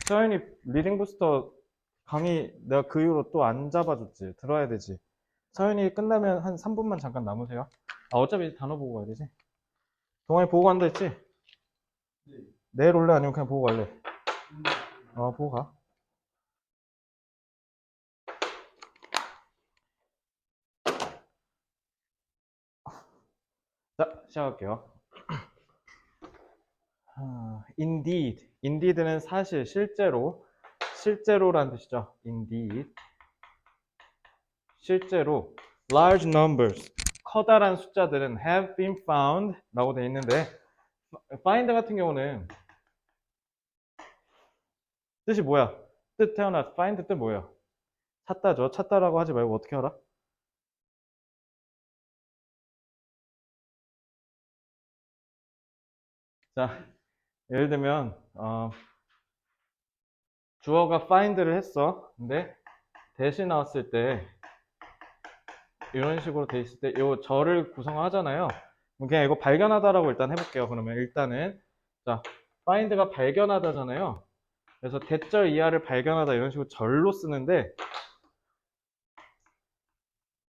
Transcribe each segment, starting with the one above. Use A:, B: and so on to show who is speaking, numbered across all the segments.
A: 서연이 리딩 부스터 강의 내가 그 이후로 또 안 잡아줬지. 들어야 되지. 서연이 끝나면 한 3분만 잠깐 남으세요. 아, 어차피 단어 보고 가야 되지. 동아리 보고 간다 했지? 내일 올래? 아니면 그냥 보고 갈래? 보고 가. 자, 시작할게요. Indeed. Indeed는 사실, 실제로. 실제로라는 뜻이죠. Indeed. 실제로. Large numbers. 커다란 숫자들은 have been found 라고 되어 있는데 find 같은 경우는 뜻이 뭐야? 뜻 태어나 find 뜻 뭐야? 찾다죠. 찾다라고 하지 말고 어떻게 알아? 자, 예를 들면 주어가 find를 했어. 근데 대시 나왔을 때 이런 식으로 돼 있을 때 이 절을 구성하잖아요. 그냥 이거 발견하다라고 일단 해볼게요. 그러면 일단은 자, find가 발견하다잖아요. 그래서 대절 이하를 발견하다 이런 식으로 절로 쓰는데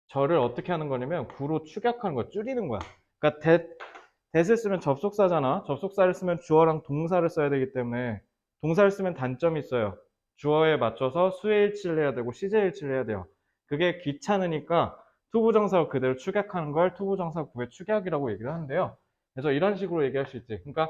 A: 절을 어떻게 하는 거냐면 구로 축약하는 거야. 줄이는 거야. 그러니까 that을 쓰면 접속사잖아. 접속사를 쓰면 주어랑 동사를 써야 되기 때문에 동사를 쓰면 단점이 있어요. 주어에 맞춰서 수의 일치를 해야 되고 시제 일치를 해야 돼요. 그게 귀찮으니까 투부정사 그대로 축약하는 걸 투부정사 구의 축약이라고 얘기를 하는데요. 그래서 이런 식으로 얘기할 수 있지. 그러니까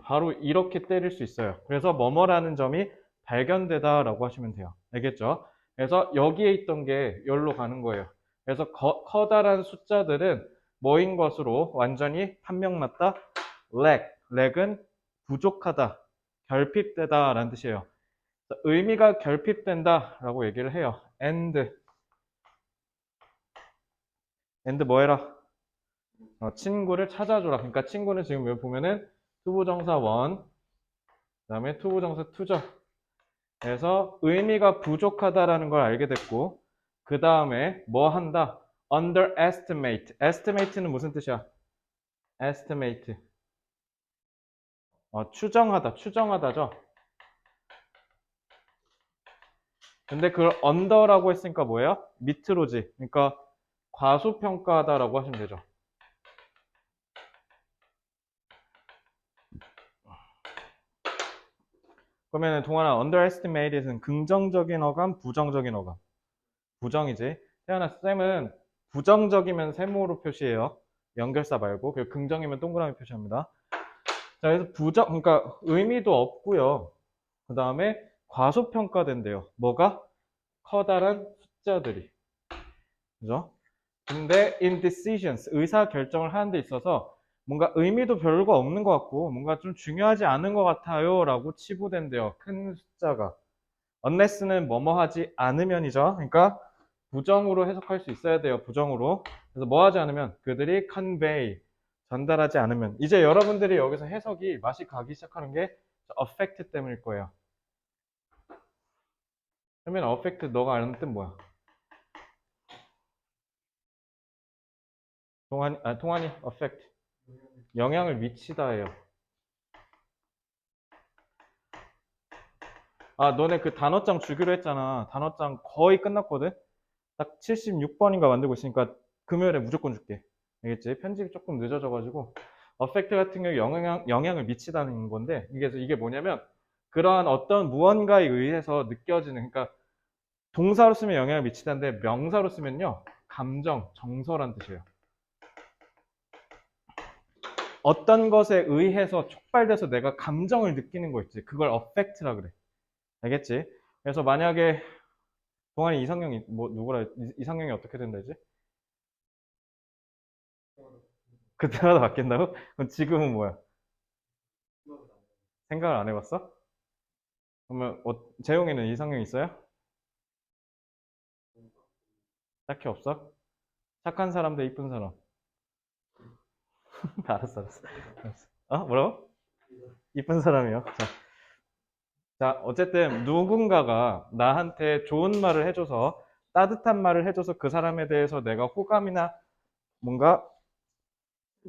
A: 바로 이렇게 때릴 수 있어요. 그래서 뭐뭐라는 점이 발견되다라고 하시면 돼요. 알겠죠? 그래서 여기에 있던 게 여기로 가는 거예요. 그래서 커다란 숫자들은 뭐인 것으로 완전히 판명났다. 렉은 부족하다, 결핍되다 라는 뜻이에요. 의미가 결핍된다 라고 얘기를 해요. and 뭐해라? 친구를 찾아줘라. 그러니까 친구는 지금 여기 보면은 투부정사 원, 그 다음에 투부정사 투죠. 그래서 의미가 부족하다라는 걸 알게 됐고, 그 다음에 뭐 한다? underestimate. estimate는 무슨 뜻이야? estimate. 추정하다죠. 근데 그걸 under라고 했으니까 뭐예요? 밑으로지. 그러니까 과소평가하다라고 하시면 되죠. 그러면 동아나 underestimate는 긍정적인 어감, 부정적인 어감. 부정이지. 태어나 쌤은 부정적이면 세모로 표시해요. 연결사 말고. 그리고 긍정이면 동그라미 표시합니다. 자, 그래서 그러니까 의미도 없고요. 그 다음에 과소평가된대요. 뭐가? 커다란 숫자들이. 그죠? 근데 indecisions, 의사결정을 하는 데 있어서 뭔가 의미도 별거 없는 것 같고 뭔가 좀 중요하지 않은 것 같아요 라고 치부된대요. 큰 숫자가. unless는 뭐뭐 하지 않으면이죠. 그러니까 부정으로 해석할 수 있어야 돼요. 부정으로. 그래서 뭐 하지 않으면 그들이 convey, 전달하지 않으면 이제 여러분들이 여기서 해석이 맛이 가기 시작하는 게 affect 때문일 거예요. 그러면 affect 너가 아는 뜻 뭐야? 동환이 affect 영향을 미치다예요. 너네 그 단어장 주기로 했잖아. 단어장 거의 끝났거든. 딱 76번인가 만들고 있으니까 금요일에 무조건 줄게. 알겠지? 편집이 조금 늦어져가지고 affect 같은 경우 영향을 미치다는 건데 이게 뭐냐면 그러한 어떤 무언가에 의해서 느껴지는 그러니까 동사로 쓰면 영향을 미치다는데 명사로 쓰면요 감정, 정서란 뜻이에요. 어떤 것에 의해서 촉발돼서 내가 감정을 느끼는 거 있지. 그걸 affect라 그래. 알겠지? 그래서 만약에 동안이 이상형이 뭐 누구라 이상형이 어떻게 된다 했지? 그때마다 바뀐다고? 그럼 지금은 뭐야? 생각을 안 해봤어? 그러면 재용이는 이상형 있어요? 딱히 없어? 착한 사람 대 이쁜 사람. 알았어. 뭐라고? 이쁜 사람이요. 자, 어쨌든 누군가가 나한테 좋은 말을 해줘서 따뜻한 말을 해줘서 그 사람에 대해서 내가 호감이나 뭔가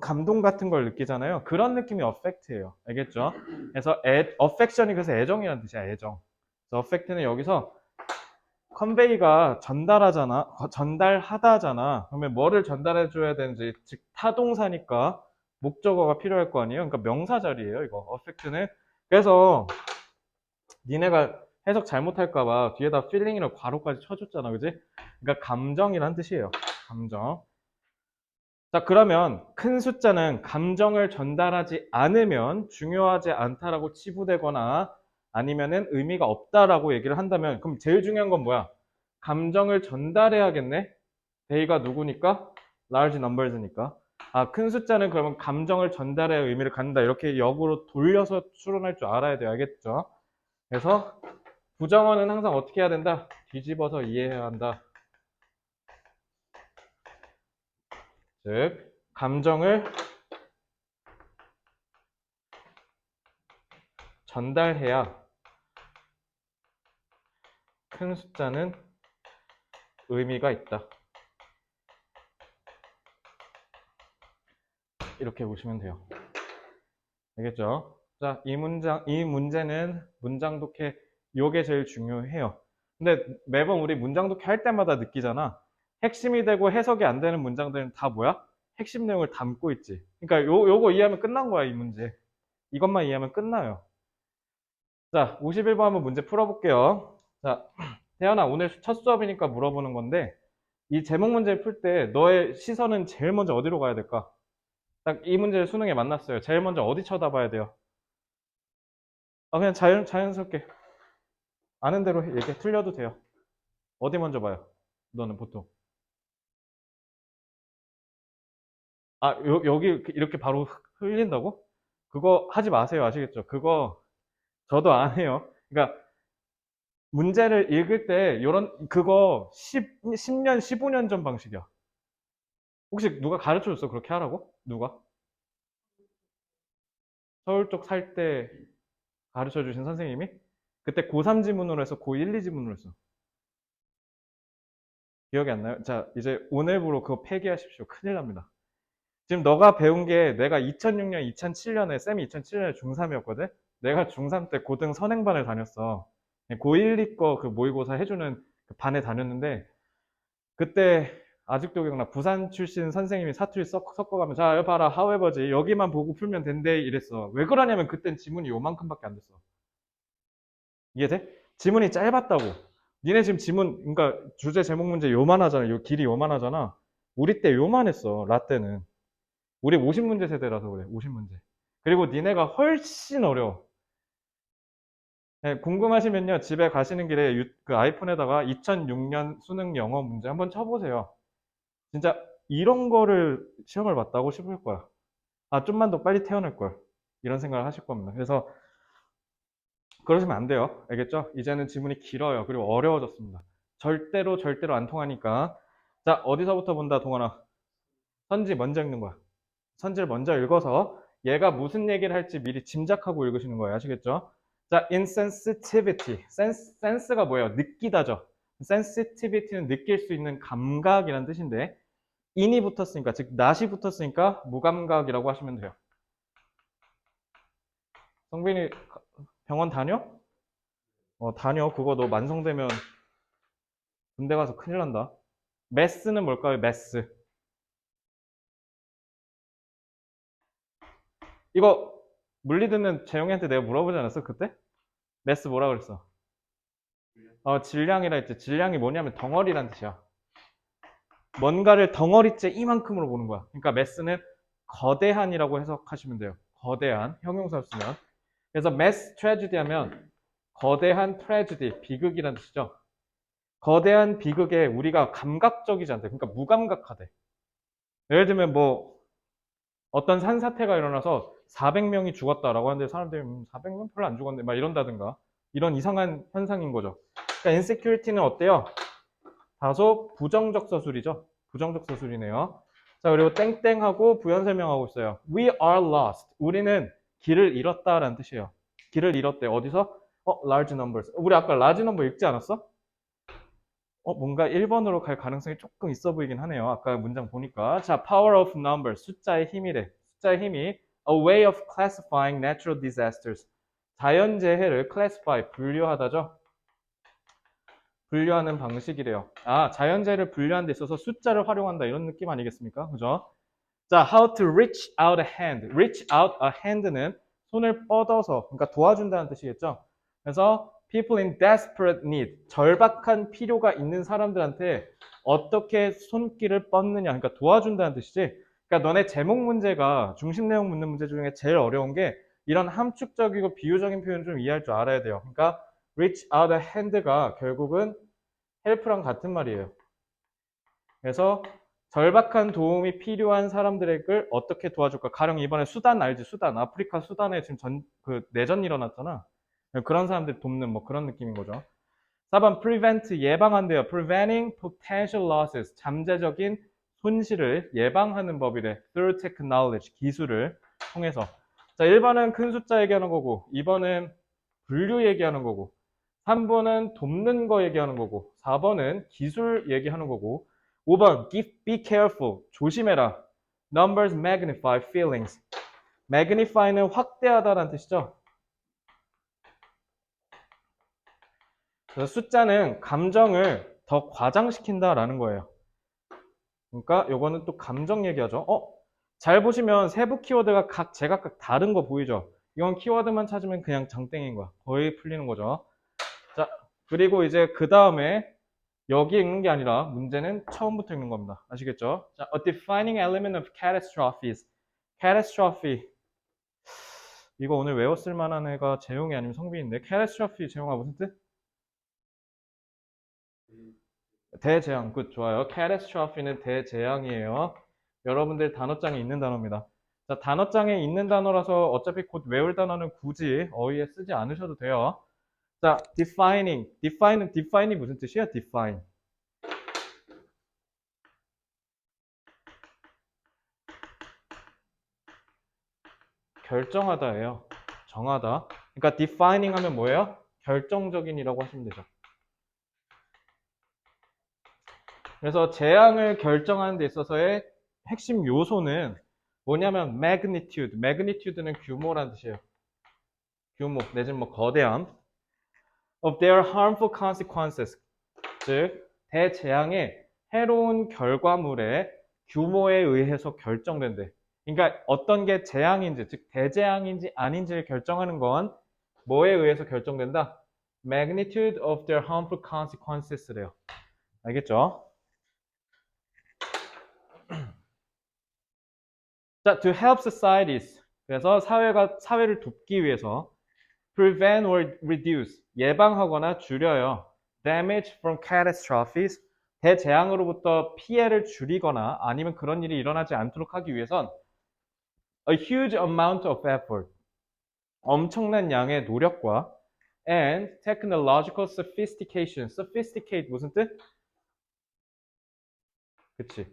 A: 감동 같은 걸 느끼잖아요. 그런 느낌이 affect예요. 알겠죠? 그래서 affection이 그래서 애정이라는 뜻이야, 애정. 그래서 affect는 여기서 컨베이가 전달하잖아, 전달하다잖아. 그러면 뭐를 전달해 줘야 되는지, 즉 타동사니까 목적어가 필요할 거 아니에요. 그러니까 명사 자리예요, 이거. affect는. 그래서 니네가 해석 잘못할까 봐 뒤에다 feeling이라고 괄호까지 쳐줬잖아, 그지? 그러니까 감정이란 뜻이에요. 감정. 자, 그러면 큰 숫자는 감정을 전달하지 않으면 중요하지 않다라고 치부되거나 아니면은 의미가 없다라고 얘기를 한다면, 그럼 제일 중요한 건 뭐야? 감정을 전달해야겠네? they가 누구니까? large numbers니까. 아, 큰 숫자는 그러면 감정을 전달해야 의미를 갖는다. 이렇게 역으로 돌려서 추론할 줄 알아야 돼요. 알겠죠? 그래서 부정어는 항상 어떻게 해야 된다? 뒤집어서 이해해야 한다. 즉, 감정을 전달해야 큰 숫자는 의미가 있다. 이렇게 보시면 돼요. 알겠죠? 자, 이 문제는 문장 독해, 요게 제일 중요해요. 근데 매번 우리 문장 독해 할 때마다 느끼잖아. 핵심이 되고 해석이 안 되는 문장들은 다 뭐야? 핵심 내용을 담고 있지. 그러니까 요거 이해하면 끝난 거야, 이 문제. 이것만 이해하면 끝나요. 자, 51번 한번 문제 풀어볼게요. 자, 태연아, 오늘 첫 수업이니까 물어보는 건데, 이 제목 문제를 풀 때 너의 시선은 제일 먼저 어디로 가야 될까? 딱 이 문제를 수능에 만났어요. 제일 먼저 어디 쳐다봐야 돼요? 아, 그냥 자연스럽게 아는 대로 얘기해. 틀려도 돼요. 어디 먼저 봐요? 너는 보통. 아, 여기 이렇게 바로 흘린다고? 그거 하지 마세요. 아시겠죠? 그거 저도 안 해요. 그러니까 문제를 읽을 때 요런 그거 10년, 15년 전 방식이야. 혹시 누가 가르쳐 줬어? 그렇게 하라고? 누가? 서울 쪽 살 때 가르쳐 주신 선생님이? 그때 고3 지문으로 해서 고1, 2 지문으로 했어. 기억이 안 나요? 자, 이제 오늘부로 그거 폐기하십시오. 큰일 납니다. 지금 너가 배운 게 내가 2006년, 2007년에, 쌤이 2007년에 중3이었거든? 내가 중3 때 고등 선행반을 다녔어. 고1, 2 거 그 모의고사 해주는 그 반에 다녔는데, 그때 아직도 기억나. 부산 출신 선생님이 사투리 섞어가면, 자, 여기 봐라, however지. 여기만 보고 풀면 된대. 이랬어. 왜 그러냐면 그땐 지문이 요만큼밖에 안 됐어. 이해돼? 지문이 짧았다고. 니네 지금 지문, 그러니까 주제 제목 문제 요만하잖아. 요 길이 요만하잖아. 우리 때 요만했어. 라떼는. 우리 50문제 세대라서 그래. 50문제. 그리고 니네가 훨씬 어려워. 네, 궁금하시면요. 집에 가시는 길에 그 아이폰에다가 2006년 수능 영어 문제 한번 쳐보세요. 진짜 이런 거를 시험을 봤다고 싶을 거야. 아, 좀만 더 빨리 태어날 걸. 이런 생각을 하실 겁니다. 그래서 그러시면 안 돼요. 알겠죠? 이제는 지문이 길어요. 그리고 어려워졌습니다. 절대로 안 통하니까. 자, 어디서부터 본다, 동원아? 선지 먼저 읽는 거야. 선지를 먼저 읽어서 얘가 무슨 얘기를 할지 미리 짐작하고 읽으시는 거예요. 아시겠죠? 자, insensitivity. 센스가 뭐예요? 느끼다죠. sensitivity는 느낄 수 있는 감각이라는 뜻인데 in이 붙었으니까, 즉 not이 붙었으니까 무감각이라고 하시면 돼요. 성빈이 병원 다녀? 다녀. 그거 너 만성되면 군대 가서 큰일 난다. 메스는 뭘까요? 메스. 이거 물리 듣는 재영이한테 내가 물어보지 않았어? 그때? 메스 뭐라 그랬어? 질량이라 했지. 질량이 뭐냐면 덩어리란 뜻이야. 뭔가를 덩어리째 이만큼으로 보는 거야. 그러니까 메스는 거대한이라고 해석하시면 돼요. 거대한 형용사를 쓰면. 그래서 mass tragedy 하면 거대한 트래지디, 비극이라는 뜻이죠. 거대한 비극에 우리가 감각적이지 않대. 그러니까 무감각하대. 예를 들면 뭐 어떤 산사태가 일어나서 400명이 죽었다라고 하는데 사람들이 400명 별로 안 죽었네 막 이런다든가 이런 이상한 현상인 거죠. 그러니까 insecurity는 어때요? 다소 부정적 서술이죠. 부정적 서술이네요. 자, 그리고 땡땡하고 부연 설명하고 있어요. We are lost. 우리는 길을 잃었다라는 뜻이에요. 길을 잃었대. 어디서? large numbers. 우리 아까 large number 읽지 않았어? 뭔가 1번으로 갈 가능성이 조금 있어 보이긴 하네요. 아까 문장 보니까. 자, power of numbers. 숫자의 힘이래. 숫자의 힘이 a way of classifying natural disasters. 자연재해를 classify, 분류하다죠. 분류하는 방식이래요. 아, 자연재해를 분류하는 데 있어서 숫자를 활용한다. 이런 느낌 아니겠습니까? 그죠? 자, how to reach out a hand. reach out a hand는 손을 뻗어서, 그러니까 도와준다는 뜻이겠죠? 그래서 people in desperate need, 절박한 필요가 있는 사람들한테 어떻게 손길을 뻗느냐, 그러니까 도와준다는 뜻이지. 그러니까 너네 제목 문제가 중심 내용 묻는 문제 중에 제일 어려운 게 이런 함축적이고 비유적인 표현을 좀 이해할 줄 알아야 돼요. 그러니까 reach out a hand가 결국은 help랑 같은 말이에요. 그래서 절박한 도움이 필요한 사람들을 어떻게 도와줄까? 가령 이번에 수단 알지? 수단. 아프리카 수단에 지금 내전 일어났잖아. 그런 사람들 돕는 뭐 그런 느낌인 거죠. 4번 prevent 예방한대요. preventing potential losses 잠재적인 손실을 예방하는 법이래. through technology 기술을 통해서. 자, 1번은 큰 숫자 얘기하는 거고 2번은 분류 얘기하는 거고 3번은 돕는 거 얘기하는 거고 4번은 기술 얘기하는 거고 5번 be careful 조심해라. numbers magnify feelings. magnify는 확대하다라는 뜻이죠. 그래서 숫자는 감정을 더 과장시킨다라는 거예요. 그러니까 요거는 또 감정 얘기하죠. 잘 보시면 세부 키워드가 제각각 다른 거 보이죠? 이건 키워드만 찾으면 그냥 장땡인 거야. 거의 풀리는 거죠. 자, 그리고 이제 그 다음에 여기 읽는 게 아니라 문제는 처음부터 읽는 겁니다. 아시겠죠? 자, a defining element of catastrophes. catastrophe. 이거 오늘 외웠을 만한 애가 재용이 아니면 성빈인데 catastrophe 재용아 무슨 뜻? 대재앙. 굿, 좋아요. catastrophe는 대재앙이에요. 여러분들 단어장에 있는 단어입니다. 자, 단어장에 있는 단어라서 어차피 곧 외울 단어는 굳이 어휘에 쓰지 않으셔도 돼요. 자, define이 무슨 뜻이야? define. 결정하다예요. 정하다. 그러니까 defining 하면 뭐예요? 결정적인이라고 하시면 되죠. 그래서 재앙을 결정하는 데 있어서의 핵심 요소는 뭐냐면 magnitude. magnitude는 규모라는 뜻이에요. 규모 내지는 뭐 거대함. of their harmful consequences. 즉 대재앙의 해로운 결과물의 규모에 의해서 결정된대. 그러니까 어떤 게 재앙인지, 즉 대재앙인지 아닌지를 결정하는 건 뭐에 의해서 결정된다? magnitude of their harmful consequences래요. 알겠죠? 자, to help societies. 그래서 사회를 돕기 위해서 prevent or reduce. 예방하거나 줄여요. damage from catastrophes. 대재앙으로부터 피해를 줄이거나 아니면 그런 일이 일어나지 않도록 하기 위해선 a huge amount of effort. 엄청난 양의 노력과 and technological sophistication. sophisticate 무슨 뜻? 그치.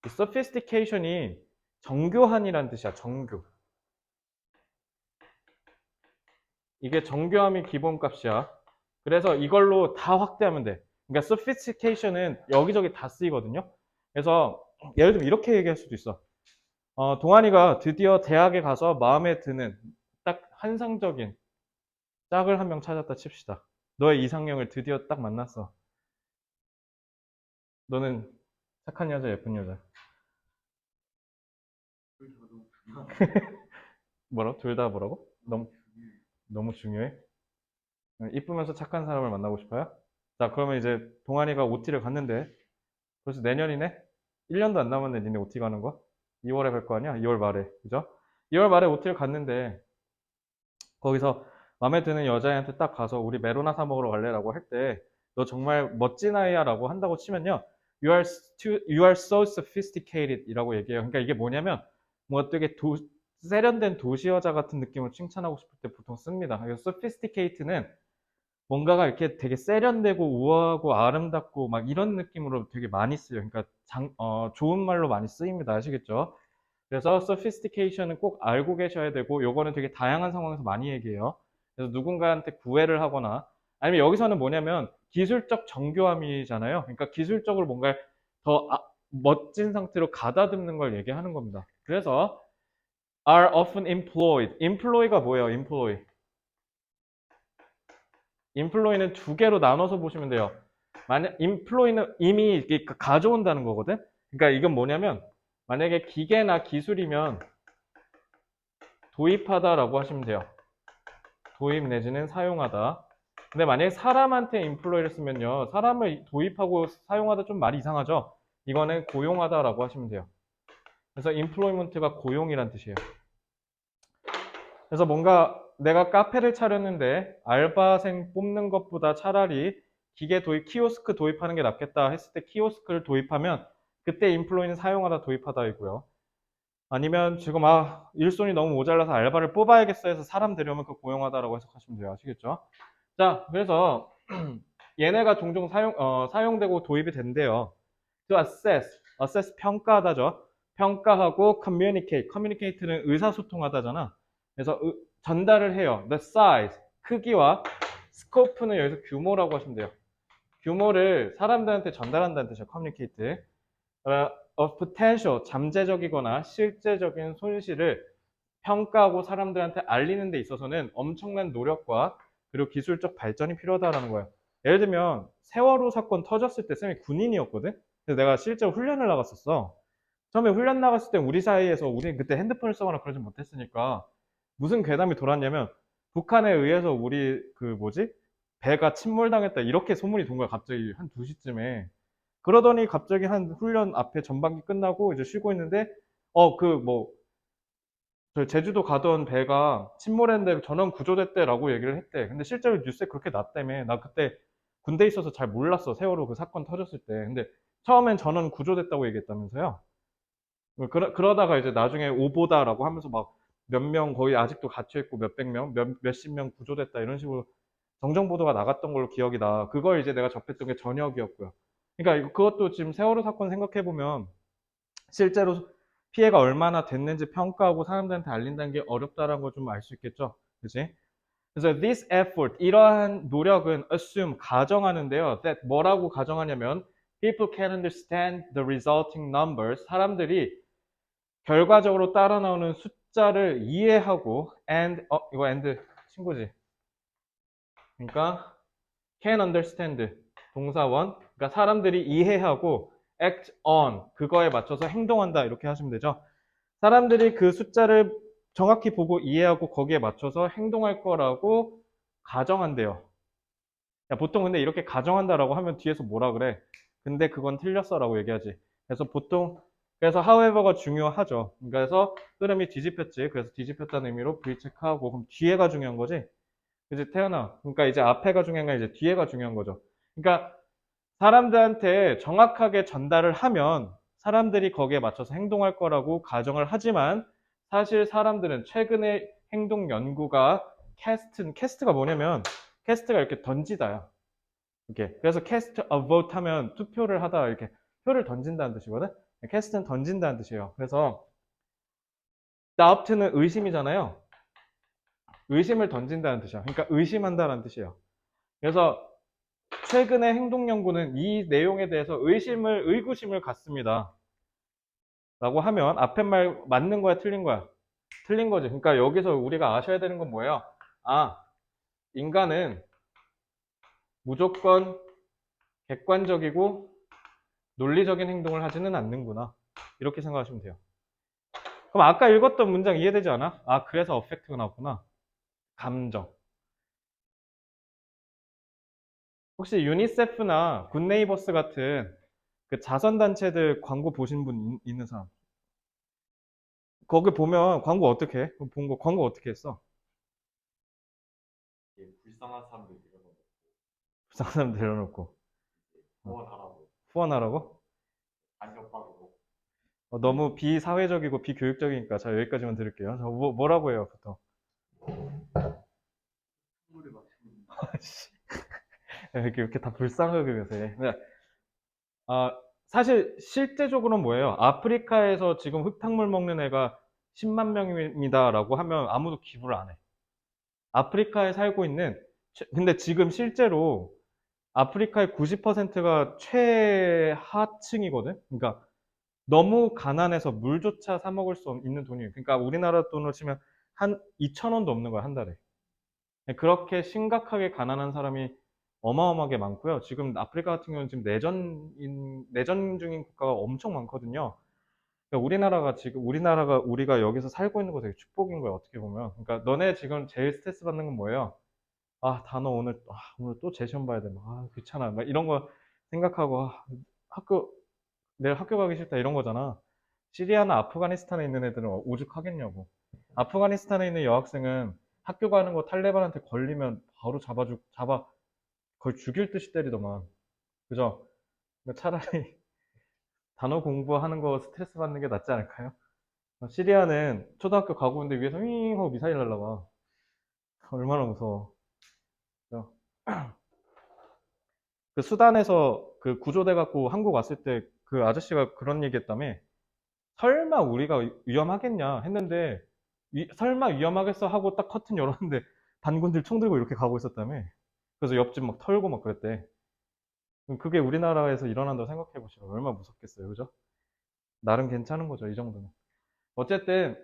A: 이 sophistication이 정교한이라는 뜻이야. 정교. 이게 정교함이 기본값이야. 그래서 이걸로 다 확대하면 돼. 그러니까 sophistication은 여기저기 다 쓰이거든요. 그래서 예를 들면 이렇게 얘기할 수도 있어. 동환이가 드디어 대학에 가서 마음에 드는 딱 환상적인 짝을 한 명 찾았다 칩시다. 너의 이상형을 드디어 딱 만났어. 너는 착한 여자, 예쁜 여자. 뭐라? 둘 다 뭐라고? 너무 중요해? 이쁘면서 착한 사람을 만나고 싶어요? 자, 그러면 이제 동환이가 OT를 갔는데 벌써 내년이네? 1년도 안 남았네, 니네 OT 가는 거? 2월에 갈 거 아니야? 2월 말에. 그죠? 2월 말에 OT를 갔는데 거기서 마음에 드는 여자애한테 딱 가서 우리 메로나 사 먹으러 갈래라고 할 때 너 정말 멋진 아이야 라고 한다고 치면요. You are so sophisticated 이라고 얘기해요. 그러니까 이게 뭐냐면 뭐 되게 세련된 도시 여자 같은 느낌을 칭찬하고 싶을 때 보통 씁니다. 그래서 sophisticate는 뭔가가 이렇게 되게 세련되고 우아하고 아름답고 막 이런 느낌으로 되게 많이 쓰여요. 그러니까 좋은 말로 많이 쓰입니다. 아시겠죠? 그래서 sophistication은 꼭 알고 계셔야 되고 요거는 되게 다양한 상황에서 많이 얘기해요. 그래서 누군가한테 구애를 하거나 아니면 여기서는 뭐냐면 기술적 정교함이잖아요. 그러니까 기술적으로 뭔가 더 멋진 상태로 가다듬는 걸 얘기하는 겁니다. 그래서 are often employed. employ가 뭐예요? employ. employ는 두 개로 나눠서 보시면 돼요. 만약 employ는 이미 이렇게 가져온다는 거거든. 그러니까 이건 뭐냐면 만약에 기계나 기술이면 도입하다라고 하시면 돼요. 도입 내지는 사용하다. 근데 만약에 사람한테 employ를 쓰면요. 사람을 도입하고 사용하다 좀 말이 이상하죠? 이거는 고용하다라고 하시면 돼요. 그래서 employment가 고용이란 뜻이에요. 그래서 뭔가 내가 카페를 차렸는데 알바생 뽑는 것보다 차라리 기계 도입, 키오스크 도입하는 게 낫겠다 했을 때 키오스크를 도입하면 그때 employ는 사용하다 도입하다이고요. 아니면 지금 일손이 너무 모자라서 알바를 뽑아야겠어 해서 사람 데려오면 그 고용하다라고 해석하시면 돼요. 아시겠죠? 자, 그래서 얘네가 종종 사용되고 도입이 된대요. to assess 평가하다죠. 평가하고 communicate는 의사소통하다잖아. 그래서 전달을 해요. the size 크기와 scope는 여기서 규모라고 하시면 돼요. 규모를 사람들한테 전달한다는 뜻이에요. communicate. of potential 잠재적이거나 실제적인 손실을 평가하고 사람들한테 알리는 데 있어서는 엄청난 노력과 그리고 기술적 발전이 필요하다라는 거예요. 예를 들면 세월호 사건 터졌을 때 쌤이 군인이었거든. 그래서 내가 실제로 훈련을 나갔었어. 처음에 훈련 나갔을 때 우리 사이에서 우리 그때 핸드폰을 쓰거나 그러지 못했으니까 무슨 괴담이 돌았냐면 북한에 의해서 우리 배가 침몰당했다 이렇게 소문이 돈 거야. 갑자기 한 2시쯤에. 그러더니 갑자기 한 훈련 앞에 전반기 끝나고 이제 쉬고 있는데 저 제주도 가던 배가 침몰했는데 전원 구조됐대라고 얘기를 했대. 근데 실제로 뉴스에 그렇게 났다며. 나 그때 군대에 있어서 잘 몰랐어. 세월호 그 사건 터졌을 때. 근데 처음엔 전원 구조됐다고 얘기했다면서요. 그러다가 이제 나중에 오보다라고 하면서 막 몇 명 거의 아직도 갇혀있고 몇백 명, 몇십 명 구조됐다 이런 식으로 정정 보도가 나갔던 걸로 기억이 나. 그걸 이제 내가 접했던 게 저녁이었고요. 그러니까 그것도 지금 세월호 사건 생각해보면 실제로 피해가 얼마나 됐는지 평가하고 사람들한테 알린다는 게 어렵다는 걸 좀 알 수 있겠죠. 그치? 그래서 this effort, 이러한 노력은 assume, 가정하는데요. that 뭐라고 가정하냐면 people can understand the resulting numbers, 사람들이 결과적으로 따라 나오는 숫자를 이해하고 이거 and 친구지. 그러니까 can understand, 동사원. 그러니까 사람들이 이해하고 act on, 그거에 맞춰서 행동한다 이렇게 하시면 되죠. 사람들이 그 숫자를 정확히 보고 이해하고 거기에 맞춰서 행동할 거라고 가정한대요. 야, 보통 근데 이렇게 가정한다라고 하면 뒤에서 뭐라 그래? 근데 그건 틀렸어라고 얘기하지. 그래서 however가 중요하죠. 그래서 흐름이 뒤집혔지. 그래서 뒤집혔다는 의미로 불체크하고 그럼 뒤에가 중요한 거지. 그지 태연아. 그러니까 이제 앞에가 중요한 게 이제 뒤에가 중요한 거죠. 그러니까 사람들한테 정확하게 전달을 하면 사람들이 거기에 맞춰서 행동할 거라고 가정을 하지만 사실 사람들은 최근에 행동 연구가 캐스트가 뭐냐면 캐스트가 이렇게 던지다야. 이렇게. 그래서 캐스트 a vote 하면 투표를 하다 이렇게 표를 던진다는 뜻이거든. 캐스트는 던진다는 뜻이에요. 그래서 doubt는 의심이잖아요. 의심을 던진다는 뜻이야. 그러니까 의심한다는 뜻이에요. 그래서 최근의 행동 연구는 이 내용에 대해서 의구심을 갖습니다. 라고 하면 앞에 말 맞는 거야, 틀린 거야? 틀린 거지. 그러니까 여기서 우리가 아셔야 되는 건 뭐예요? 인간은 무조건 객관적이고 논리적인 행동을 하지는 않는구나. 이렇게 생각하시면 돼요. 그럼 아까 읽었던 문장 이해되지 않아? 그래서 어펙트가 나왔구나. 감정. 혹시 유니세프나 굿네이버스 같은 그 자선단체들 광고 보신 분 있는 사람? 거기 보면 광고 어떻게 해? 광고 어떻게 했어?
B: 불쌍한 사람들 이런
A: 불쌍한 사람 데려놓고
B: 후원하라고
A: 후원하라고?
B: 안경받으로
A: 너무 비사회적이고 비교육적이니까 자 여기까지만 들을게요. 뭐라고 해요 보통?
B: 선물을 막 주는
A: 이렇게 다 불쌍하게 해. 사실 실제적으로는 뭐예요? 아프리카에서 지금 흙탕물 먹는 애가 10만 명입니다라고 하면 아무도 기부를 안 해. 아프리카에 살고 있는, 근데 지금 실제로 아프리카의 90%가 최하층이거든? 그러니까 너무 가난해서 물조차 사 먹을 수 있는 돈이, 그러니까 우리나라 돈으로 치면 한 2천 원도 없는 거야, 한 달에. 그렇게 심각하게 가난한 사람이 어마어마하게 많고요. 지금 아프리카 같은 경우는 지금 내전 중인 국가가 엄청 많거든요. 그러니까 우리나라가 우리가 여기서 살고 있는 거 되게 축복인 거예요, 어떻게 보면. 그러니까 너네 지금 제일 스트레스 받는 건 뭐예요? 아, 단어 오늘 또 재시험 봐야 돼. 막, 귀찮아. 막 이런 거 생각하고, 학교, 내일 학교 가기 싫다. 이런 거잖아. 시리아나 아프가니스탄에 있는 애들은 오죽하겠냐고. 아프가니스탄에 있는 여학생은 학교 가는 거 탈레반한테 걸리면 바로 거의 죽일 듯이 때리더만. 그죠? 그러니까 차라리 단어 공부하는 거 스트레스 받는 게 낫지 않을까요? 시리아는 초등학교 가고 있는데 위에서 윙 하고 미사일 날라가. 얼마나 무서워. 그죠? 그 수단에서 그 구조돼 갖고 한국 왔을 때 그 아저씨가 그런 얘기 했다며. 설마 우리가 위험하겠냐 했는데, 설마 위험하겠어 하고 딱 커튼 열었는데 단군들 총 들고 이렇게 가고 있었다며. 그래서 옆집 막 털고 막 그랬대. 그게 우리나라에서 일어난다고 생각해 보시면 얼마나 무섭겠어요. 그죠? 나름 괜찮은 거죠, 이 정도는. 어쨌든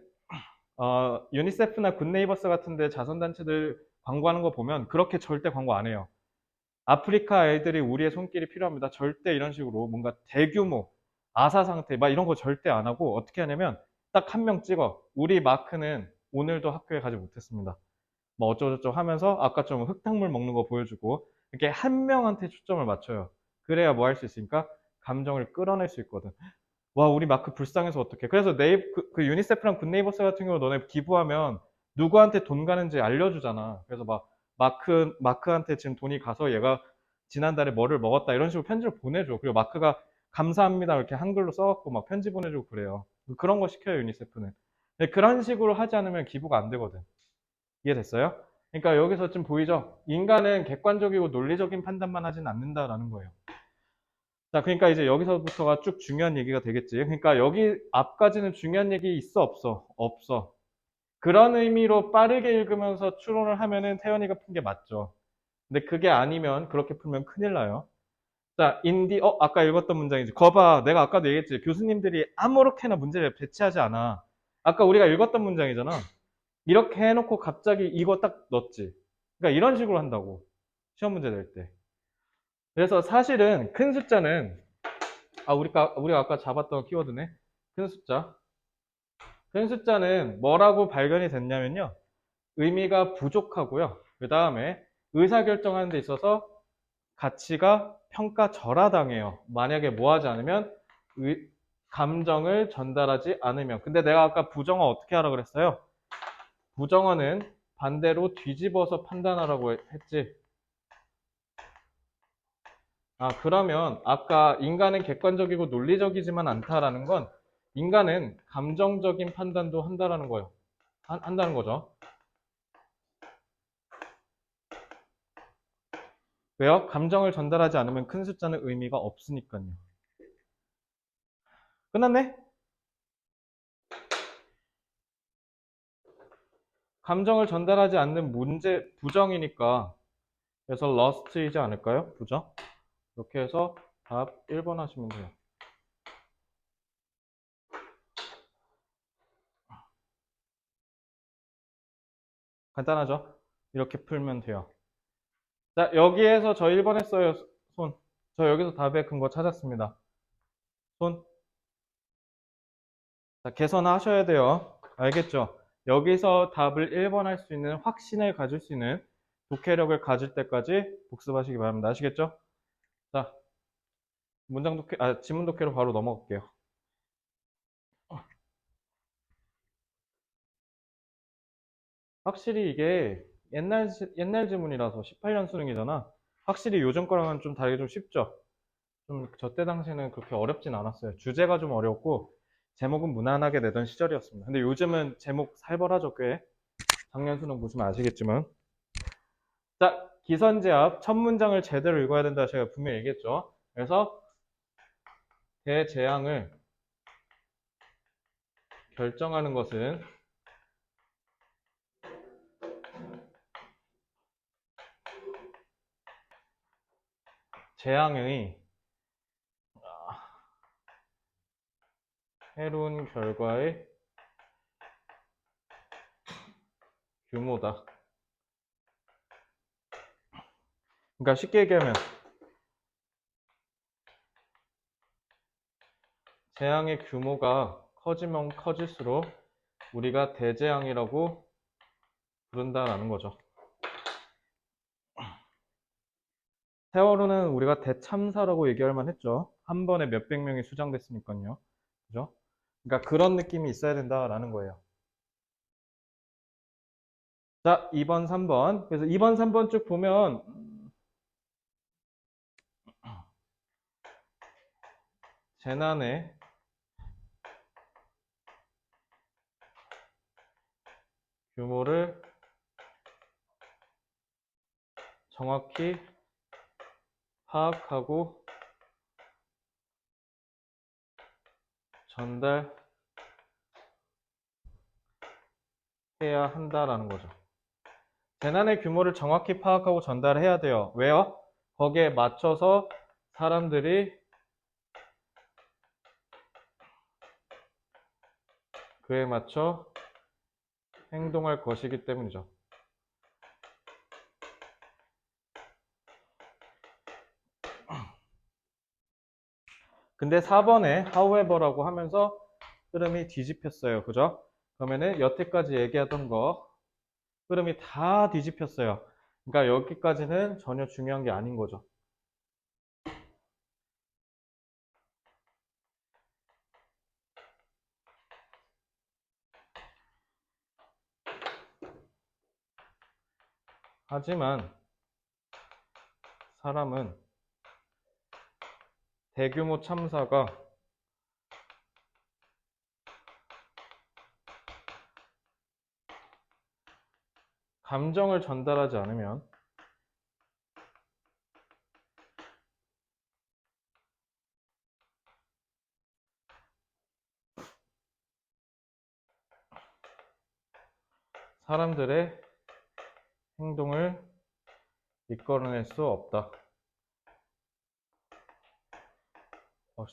A: 유니세프나 굿네이버스 같은데 자선단체들 광고하는 거 보면 그렇게 절대 광고 안 해요. 아프리카 애들이 우리의 손길이 필요합니다. 절대 이런 식으로 뭔가 대규모 아사 상태 막 이런 거 절대 안 하고 어떻게 하냐면 딱 한 명 찍어. 우리 마크는 오늘도 학교에 가지 못했습니다. 뭐 어쩌고저쩌고 하면서 아까 좀 흙탕물 먹는 거 보여주고 이렇게 한 명한테 초점을 맞춰요. 그래야 뭐 할 수 있으니까 감정을 끌어낼 수 있거든. 와, 우리 마크 불쌍해서 어떡해. 그래서 그 유니세프랑 굿네이버스 같은 경우 너네 기부하면 누구한테 돈 가는지 알려주잖아. 그래서 막 마크한테 지금 돈이 가서 얘가 지난달에 뭐를 먹었다 이런 식으로 편지를 보내줘. 그리고 마크가 감사합니다 이렇게 한글로 써갖고 막 편지 보내주고 그래요. 그런 거 시켜요, 유니세프는. 근데 그런 식으로 하지 않으면 기부가 안 되거든. 이해됐어요? 그러니까 여기서 좀 보이죠? 인간은 객관적이고 논리적인 판단만 하진 않는다라는 거예요. 자, 그러니까 이제 여기서부터가 쭉 중요한 얘기가 되겠지. 그러니까 여기 앞까지는 중요한 얘기 있어, 없어? 없어. 그런 의미로 빠르게 읽으면서 추론을 하면은 태연이가 푼 게 맞죠. 근데 그게 아니면 그렇게 풀면 큰일 나요. 자, 아까 읽었던 문장이지. 거봐, 내가 아까도 얘기했지. 교수님들이 아무렇게나 문제를 배치하지 않아. 아까 우리가 읽었던 문장이잖아. 이렇게 해놓고 갑자기 이거 딱 넣었지. 그러니까 이런 식으로 한다고. 시험 문제 낼 때. 그래서 사실은 큰 숫자는 우리가 아까 잡았던 키워드네. 큰 숫자. 큰 숫자는 뭐라고 발견이 됐냐면요. 의미가 부족하고요. 그 다음에 의사결정하는 데 있어서 가치가 평가절하당해요. 만약에 뭐 하지 않으면 감정을 전달하지 않으면. 근데 내가 아까 부정어 어떻게 하라 그랬어요? 부정어는 반대로 뒤집어서 판단하라고 했지. 그러면 아까 인간은 객관적이고 논리적이지만 않다라는 건 인간은 감정적인 판단도 한다라는 거예요. 한다는 거죠. 왜요? 감정을 전달하지 않으면 큰 숫자는 의미가 없으니까요. 끝났네? 감정을 전달하지 않는 문제, 부정이니까. 그래서 lost이지 않을까요? 부정? 이렇게 해서 답 1번 하시면 돼요. 간단하죠? 이렇게 풀면 돼요. 자, 여기에서 저 1번 했어요. 손. 저 여기서 답의 근거 찾았습니다. 손. 자, 개선하셔야 돼요. 알겠죠? 여기서 답을 1번 할 수 있는 확신을 가질 수 있는 독해력을 가질 때까지 복습하시기 바랍니다. 아시겠죠? 자, 지문 독해로 바로 넘어갈게요. 확실히 이게 옛날 지문이라서 18년 수능이잖아. 확실히 요즘 거랑은 좀 다르게 좀 쉽죠? 좀 저 때 당시에는 그렇게 어렵진 않았어요. 주제가 좀 어렵고 제목은 무난하게 내던 시절이었습니다. 근데 요즘은 제목 살벌하죠, 꽤. 작년 수능 보시면 아시겠지만. 자, 기선제압 첫 문장을 제대로 읽어야 된다 제가 분명히 얘기했죠. 그래서 대재앙을 결정하는 것은 재앙의 해로운 결과의 규모다. 그러니까 쉽게 얘기하면 재앙의 규모가 커지면 커질수록 우리가 대재앙이라고 부른다라는 거죠. 세월호는 우리가 대참사라고 얘기할 만했죠. 한 번에 몇백 명이 수장됐으니까요. 그죠? 그러니까 그런 느낌이 있어야 된다라는 거예요. 자, 2번, 3번. 그래서 2번, 3번 쭉 보면 재난의 규모를 정확히 파악하고 전달해야 한다라는 거죠. 재난의 규모를 정확히 파악하고 전달해야 돼요. 왜요? 거기에 맞춰서 사람들이 그에 맞춰 행동할 것이기 때문이죠. 근데 4번에 however라고 하면서 흐름이 뒤집혔어요. 그죠? 그러면은 여태까지 얘기하던 거 흐름이 다 뒤집혔어요. 그러니까 여기까지는 전혀 중요한 게 아닌 거죠. 하지만 사람은 대규모 참사가 감정을 전달하지 않으면 사람들의 행동을 이끌어낼 수 없다.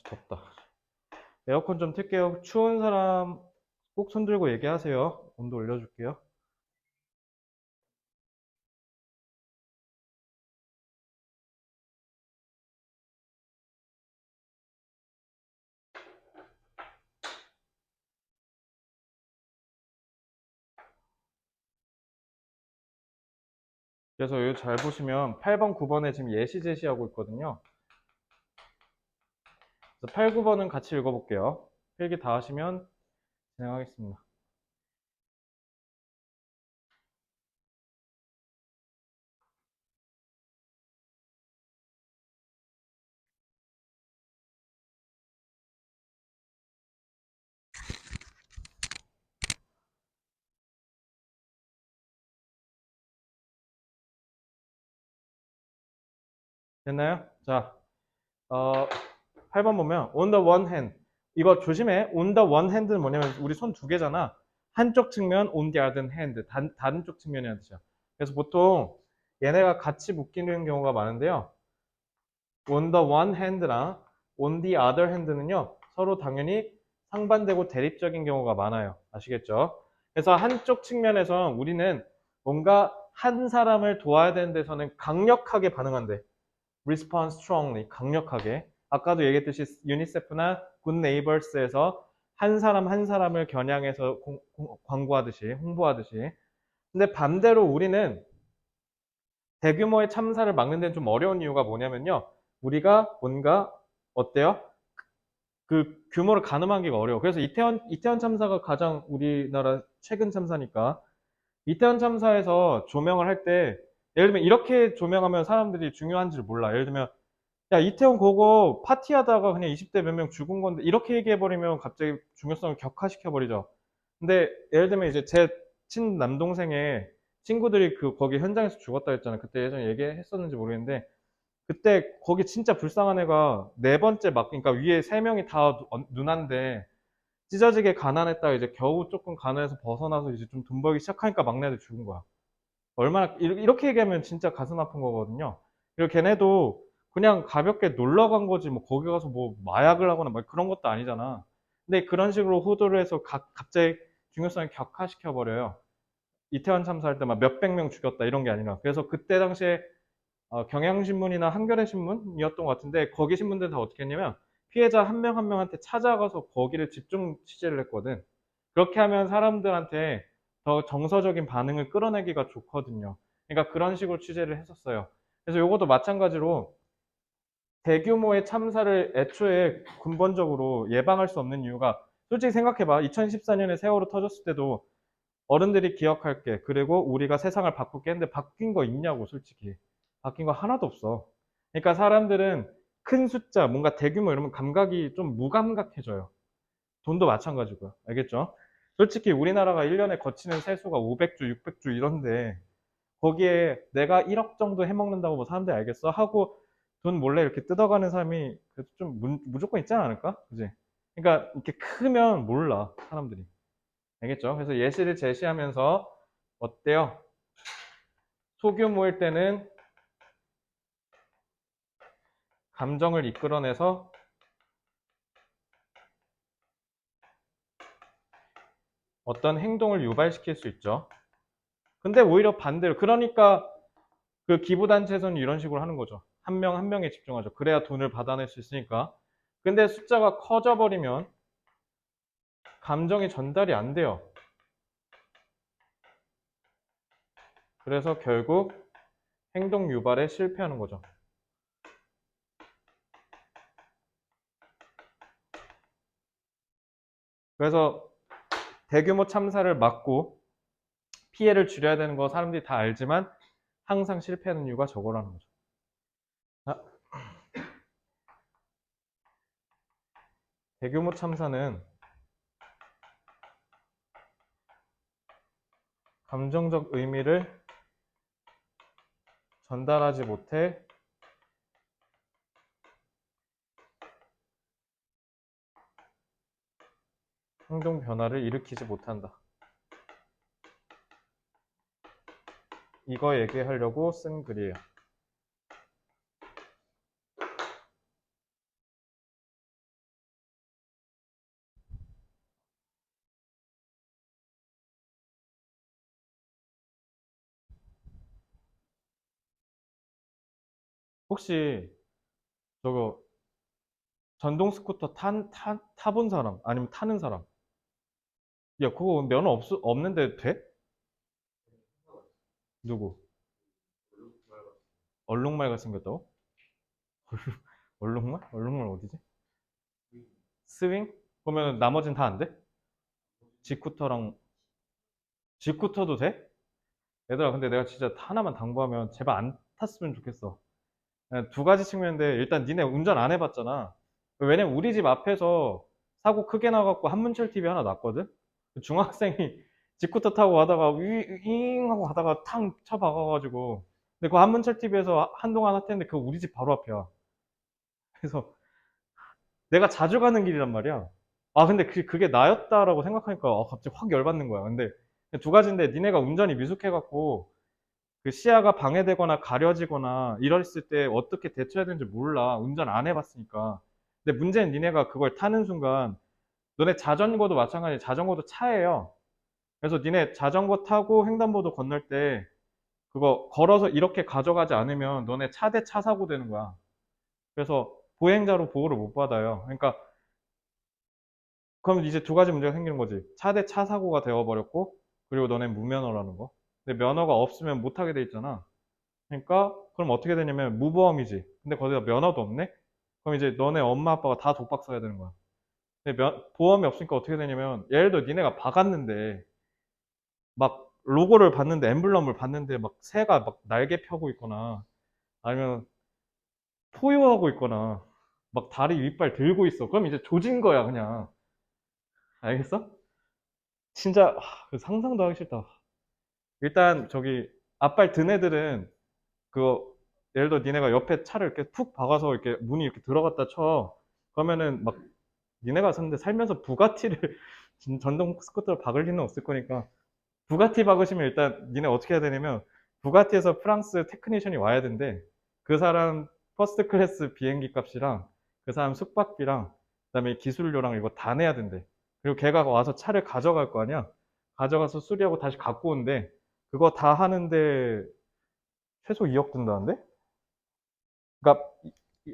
A: 덥다. 에어컨 좀 틀게요. 추운 사람 꼭 손 들고 얘기하세요. 온도 올려줄게요. 그래서 여기 잘 보시면 8번, 9번에 지금 예시 제시하고 있거든요. 그래서 8, 9번은 같이 읽어볼게요. 필기 다 하시면 진행하겠습니다. 됐나요? 자, 8번 보면 on the one hand 이거 조심해. on the one hand는 뭐냐면 우리 손 두 개잖아. 한쪽 측면 on the other hand 다른 쪽 측면이라는 뜻이야. 그래서 보통 얘네가 같이 묶이는 경우가 많은데요. on the one hand랑 on the other hand는요 서로 당연히 상반되고 대립적인 경우가 많아요. 아시겠죠? 그래서 한쪽 측면에서 우리는 뭔가 한 사람을 도와야 되는 데서는 강력하게 반응한대. respond strongly, 강력하게. 아까도 얘기했듯이 유니세프나 굿 네이버스에서 한 사람 한 사람을 겨냥해서 광고하듯이, 홍보하듯이. 근데 반대로 우리는 대규모의 참사를 막는 데는 좀 어려운 이유가 뭐냐면요. 우리가 뭔가 어때요? 그 규모를 가늠하기가 어려워. 그래서 이태원 참사가 가장 우리나라 최근 참사니까 이태원 참사에서 조명을 할 때 예를 들면 이렇게 조명하면 사람들이 중요한지를 몰라. 예를 들면 야 이태원 그거 파티하다가 그냥 20대 몇 명 죽은 건데 이렇게 얘기해버리면 갑자기 중요성을 격화시켜버리죠. 근데 예를 들면 이제 제 친남동생의 친구들이 그 거기 현장에서 죽었다 했잖아요. 그때 예전에 얘기했었는지 모르겠는데 그때 거기 진짜 불쌍한 애가 네 번째 막 그러니까 위에 세 명이 다 누나인데 찢어지게 가난했다가 이제 겨우 조금 가난해서 벗어나서 이제 좀 돈 벌기 시작하니까 막내 아들 죽은 거야. 얼마나 이렇게 얘기하면 진짜 가슴 아픈 거거든요. 그리고 걔네도 그냥 가볍게 놀러 간 거지 뭐 거기 가서 뭐 마약을 하거나 막 그런 것도 아니잖아. 근데 그런 식으로 호도를 해서 갑자기 중요성을 격화시켜 버려요. 이태원 참사할 때 막 몇백 명 죽였다 이런 게 아니라. 그래서 그때 당시에 경향신문이나 한겨레 신문이었던 것 같은데 거기 신문들 다 어떻게 했냐면 피해자 한 명 한 명한테 찾아가서 거기를 집중 취재를 했거든. 그렇게 하면 사람들한테 더 정서적인 반응을 끌어내기가 좋거든요. 그러니까 그런 식으로 취재를 했었어요. 그래서 요것도 마찬가지로 대규모의 참사를 애초에 근본적으로 예방할 수 없는 이유가 솔직히 생각해봐. 2014년에 세월호 터졌을 때도 어른들이 기억할 게 그리고 우리가 세상을 바꿀게 했는데 바뀐 거 있냐고 솔직히. 바뀐 거 하나도 없어. 그러니까 사람들은 큰 숫자, 뭔가 대규모 이러면 감각이 좀 무감각해져요. 돈도 마찬가지고요. 알겠죠? 솔직히 우리나라가 1년에 거치는 세수가 500주, 600주 이런데 거기에 내가 1억 정도 해먹는다고 뭐 사람들이 알겠어? 하고 돈 몰래 이렇게 뜯어가는 사람이 그래도 좀 무조건 있지 않을까? 그지? 그러니까 이렇게 크면 몰라, 사람들이. 알겠죠? 그래서 예시를 제시하면서 어때요? 소규모일 때는 감정을 이끌어내서 어떤 행동을 유발시킬 수 있죠. 근데 오히려 반대로, 그러니까 그 기부단체에서는 이런 식으로 하는 거죠. 한 명 한 명에 집중하죠. 그래야 돈을 받아낼 수 있으니까. 근데 숫자가 커져버리면 감정이 전달이 안 돼요. 그래서 결국 행동 유발에 실패하는 거죠. 그래서 대규모 참사를 막고 피해를 줄여야 되는 거 사람들이 다 알지만 항상 실패하는 이유가 저거라는 거죠. 아, 대규모 참사는 감정적 의미를 전달하지 못해 행동 변화를 일으키지 못한다. 이거 얘기하려고 쓴 글이에요. 혹시 저거 전동 스쿠터 타본 사람 아니면 타는 사람? 야, 그거 면허 없는데 돼? 누구? 얼룩말가 생겼다고? 얼룩말? 얼룩말 어디지? 스윙? 그러면 나머진 다 안 돼? 지쿠터랑 지쿠터도 돼? 얘들아, 근데 내가 진짜 하나만 당부하면 제발 안 탔으면 좋겠어. 두 가지 측면인데 일단 니네 운전 안 해봤잖아. 왜냐면 우리 집 앞에서 사고 크게 나갖고 한문철 TV 하나 났거든? 그 중학생이 지쿠터 타고 가다가 윙 하고 가다가 탕 쳐박아가지고 근데 그 한문철 TV에서 한동안 핫했는데 그거 우리 집 바로 앞이야. 그래서 내가 자주 가는 길이란 말이야. 아 근데 그게 나였다라고 생각하니까 갑자기 확 열받는 거야. 근데 두 가지인데 니네가 운전이 미숙해갖고 그 시야가 방해되거나 가려지거나 이랬을 때 어떻게 대처해야 되는지 몰라. 운전 안 해봤으니까. 근데 문제는 니네가 그걸 타는 순간 너네 자전거도 마찬가지. 자전거도 차예요. 그래서 니네 자전거 타고 횡단보도 건널 때 그거 걸어서 이렇게 가져가지 않으면 너네 차 대 차 사고 되는 거야. 그래서 보행자로 보호를 못 받아요. 그러니까 그럼 이제 두 가지 문제가 생기는 거지. 차 대 차 사고가 되어버렸고 그리고 너네 무면허라는 거. 근데 면허가 없으면 못 하게 돼 있잖아. 그러니까 그럼 어떻게 되냐면 무보험이지. 근데 거기다 면허도 없네? 그럼 이제 너네 엄마 아빠가 다 독박 써야 되는 거야. 근데 보험이 없으니까 어떻게 되냐면 예를 들어 니네가 박았는데 막 로고를 봤는데 엠블럼을 봤는데 막 새가 막 날개 펴고 있거나 아니면 포효하고 있거나 막 다리 윗발 들고 있어. 그럼 이제 조진 거야 그냥. 알겠어? 진짜 그 상상도 하기 싫다. 일단 저기 앞발 든 애들은 그거 예를 들어 니네가 옆에 차를 이렇게 푹 박아서 이렇게 문이 이렇게 들어갔다 쳐. 그러면은 막 니네가 샀는데 살면서 부가티를 전동 스쿠터를 박을 리는 없을 거니까 부가티 박으시면 일단 니네 어떻게 해야 되냐면 부가티에서 프랑스 테크니션이 와야 된대. 그 사람 퍼스트 클래스 비행기 값이랑 그 사람 숙박비랑 그다음에 기술료랑 이거 다 내야 된대. 그리고 걔가 와서 차를 가져갈 거 아니야. 가져가서 수리하고 다시 갖고 온대. 그거 다 하는데 최소 2억 든다는데? 그러니까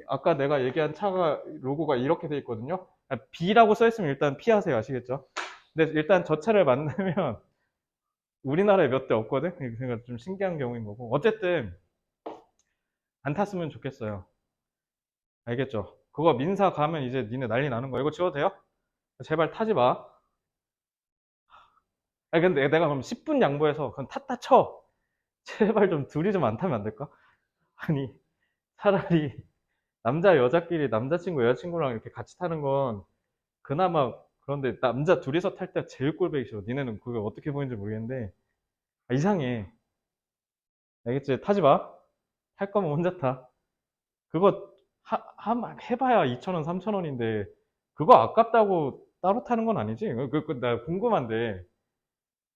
A: 아까 내가 얘기한 차가 로고가 이렇게 돼 있거든요. B라고 써 있으면 일단 피하세요. 아시겠죠? 근데 일단 저 차를 만나면 우리나라에 몇 대 없거든. 그러니까 좀 신기한 경우인 거고. 어쨌든 안 탔으면 좋겠어요. 알겠죠? 그거 민사 가면 이제 니네 난리 나는 거야. 이거 지워도 돼요? 제발 타지 마. 아니 근데 내가 그럼 10분 양보해서 그럼 탔다 쳐. 제발 좀 둘이 좀 안 타면 안 될까? 아니 차라리 남자 여자끼리 남자친구 여자친구랑 이렇게 같이 타는 건 그나마 그런데 남자 둘이서 탈 때 제일 꼴보기 싫어. 니네는 그게 어떻게 보이는지 모르겠는데 이상해. 알겠지? 타지 마. 탈 거면 혼자 타. 그거 해봐야 2,000원, 3,000원인데 그거 아깝다고 따로 타는 건 아니지? 나 궁금한데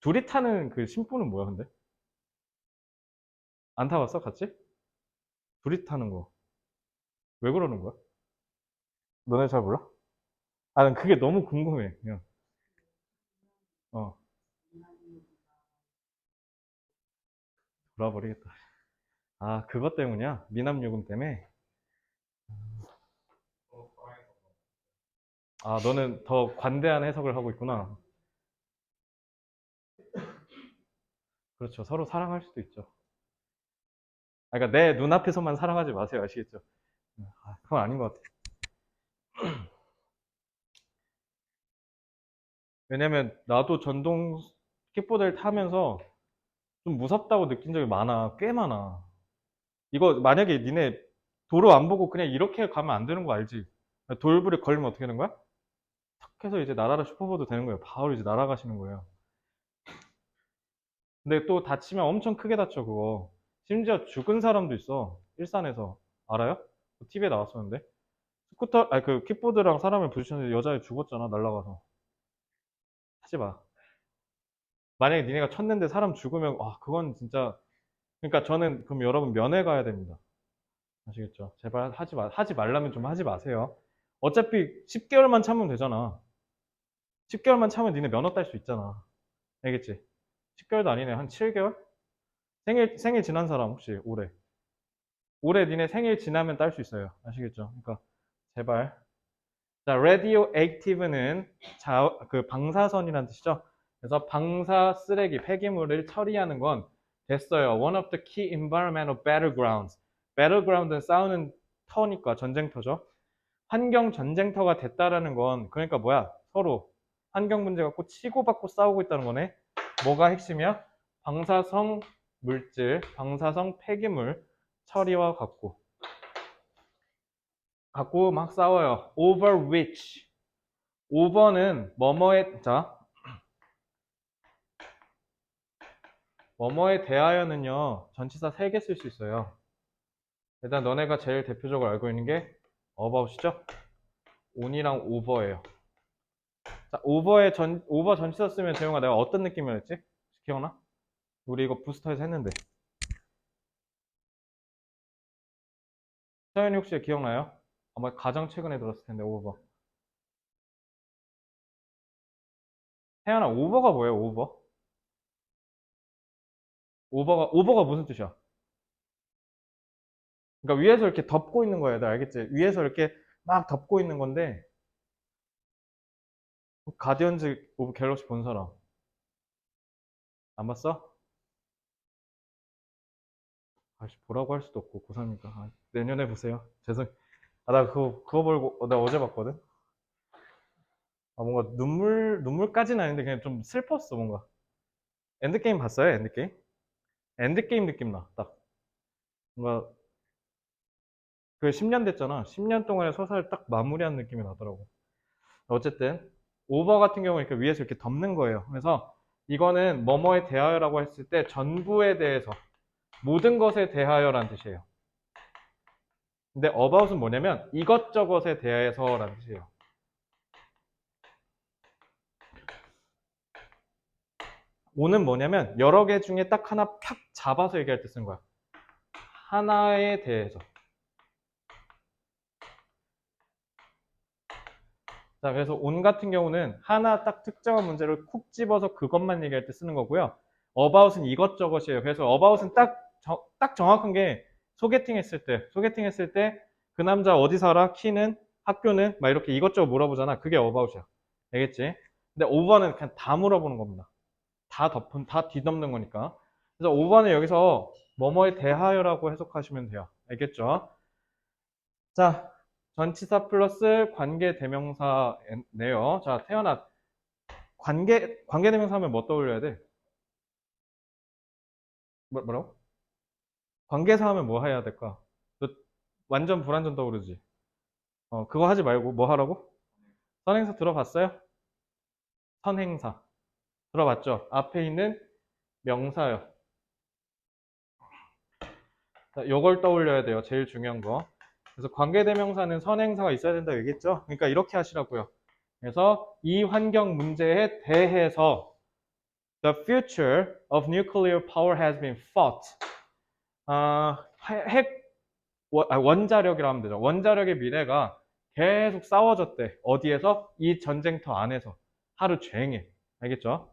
A: 둘이 타는 그 심보는 뭐야 근데? 안 타봤어 같이? 둘이 타는 거. 왜 그러는 거야? 너네 잘 몰라? 아, 난 그게 너무 궁금해. 그냥. 어, 돌아버리겠다. 아, 그것 때문이야? 미남 요금 때문에? 아, 너는 더 관대한 해석을 하고 있구나. 그렇죠. 서로 사랑할 수도 있죠. 아, 그러니까 내 눈앞에서만 사랑하지 마세요. 아시겠죠? 아, 그건 아닌 것 같아. 왜냐면 나도 전동 킥보드를 타면서 좀 무섭다고 느낀 적이 많아. 꽤 많아. 이거 만약에 니네 도로 안 보고 그냥 이렇게 가면 안 되는 거 알지? 돌불에 걸리면 어떻게 되는 거야? 탁 해서 이제 나라라 슈퍼보드 되는 거예요. 바로 이제 날아가시는 거예요. 근데 또 다치면 엄청 크게 다쳐, 그거. 심지어 죽은 사람도 있어. 일산에서. 알아요? TV에 나왔었는데. 아니, 그 킥보드랑 사람을 부딪혔는데 여자애 죽었잖아, 날아가서. 하지 마. 만약에 니네가 쳤는데 사람 죽으면, 와, 그건 진짜. 그러니까 저는 그럼 여러분 면회 가야 됩니다. 아시겠죠? 제발 하지 말라면 좀 하지 마세요. 어차피 10개월만 참으면 되잖아. 10개월만 참으면 니네 면허 딸 수 있잖아. 알겠지? 10개월도 아니네. 한 7개월? 생일 지난 사람 혹시 올해? 올해 니네 생일 지나면 딸 수 있어요. 아시겠죠? 그러니까 제발. 자, radioactive는 그 방사선이라는 뜻이죠. 그래서 방사 쓰레기, 폐기물을 처리하는 건 됐어요. One of the key environmental battlegrounds. battleground는 싸우는 터니까 전쟁터죠. 환경 전쟁터가 됐다라는 건 그러니까 뭐야? 서로 환경 문제 갖고 치고받고 싸우고 있다는 거네. 뭐가 핵심이야? 방사성 물질, 방사성 폐기물 처리와 갖고 막 싸워요. over which. over는 뭐뭐에 대하여는요. 전치사 3개 쓸 수 있어요. 일단 너네가 제일 대표적으로 알고 있는 게 about이죠? on이랑 over예요. 자, over 전치사 쓰면 재용아 내가 어떤 느낌이었지? 기억나? 우리 이거 부스터에서 했는데. 서현이 혹시 기억나요? 아마 가장 최근에 들었을 텐데, 오버. 태연아, 오버가 뭐예요, 오버? 오버가 무슨 뜻이야? 그러니까 위에서 이렇게 덮고 있는 거야, 너 알겠지? 위에서 이렇게 막 덮고 있는 건데, 가디언즈 오브 갤럭시 본 사람. 안 봤어? 아씨, 보라고 할 수도 없고, 고3이니까. 아, 내년에 보세요. 나 그거 보고, 나 어제 봤거든? 아, 뭔가 눈물까지는 아닌데, 그냥 좀 슬펐어, 뭔가. 엔드게임 봤어요, 엔드게임? 엔드게임 느낌 나, 딱. 뭔가 그 10년 됐잖아. 10년 동안의 서사를 딱 마무리한 느낌이 나더라고. 어쨌든 오버 같은 경우는 이렇게 위에서 이렇게 덮는 거예요. 그래서 이거는 뭐뭐에 대하여라고 했을 때 전부에 대해서 모든 것에 대하여라는 뜻이에요. 근데 about은 뭐냐면 이것저것에 대해서라는 뜻이에요. 오는 뭐냐면 여러 개 중에 딱 하나 팍 잡아서 얘기할 때 쓴 거야. 하나에 대해서. 자, 그래서 on 같은 경우는 하나 딱 특정한 문제를 콕 집어서 그것만 얘기할 때 쓰는 거고요. about은 이것저것이에요. 그래서 about은 딱 정확한 게 소개팅 했을 때 그 남자 어디 살아? 키는? 학교는? 막 이렇게 이것저것 물어보잖아. 그게 about이야. 알겠지? 근데 over는 그냥 다 물어보는 겁니다. 다 뒤덮는 거니까. 그래서 over는 여기서 뭐뭐에 대하여라고 해석하시면 돼요. 알겠죠? 자, 전치사 플러스 관계대명사네요. 자, 태연아, 관계대명사 하면 뭐 떠올려야 돼? 뭐라고? 관계사 하면 뭐 해야 될까? 너 완전 불완전 떠오르지? 그거 하지 말고 뭐 하라고? 선행사 들어봤어요? 선행사. 들어봤죠? 앞에 있는 명사요. 자, 요걸 떠올려야 돼요. 제일 중요한 거. 그래서 관계대명사는 선행사가 있어야 된다고 얘기했죠? 그러니까 이렇게 하시라고요. 그래서 이 환경 문제에 대해서 The future of nuclear power has been fought. 원자력이라 하면 되죠. 원자력의 미래가 계속 싸워졌대. 어디에서? 이 전쟁터 안에서. 하루 종일. 알겠죠?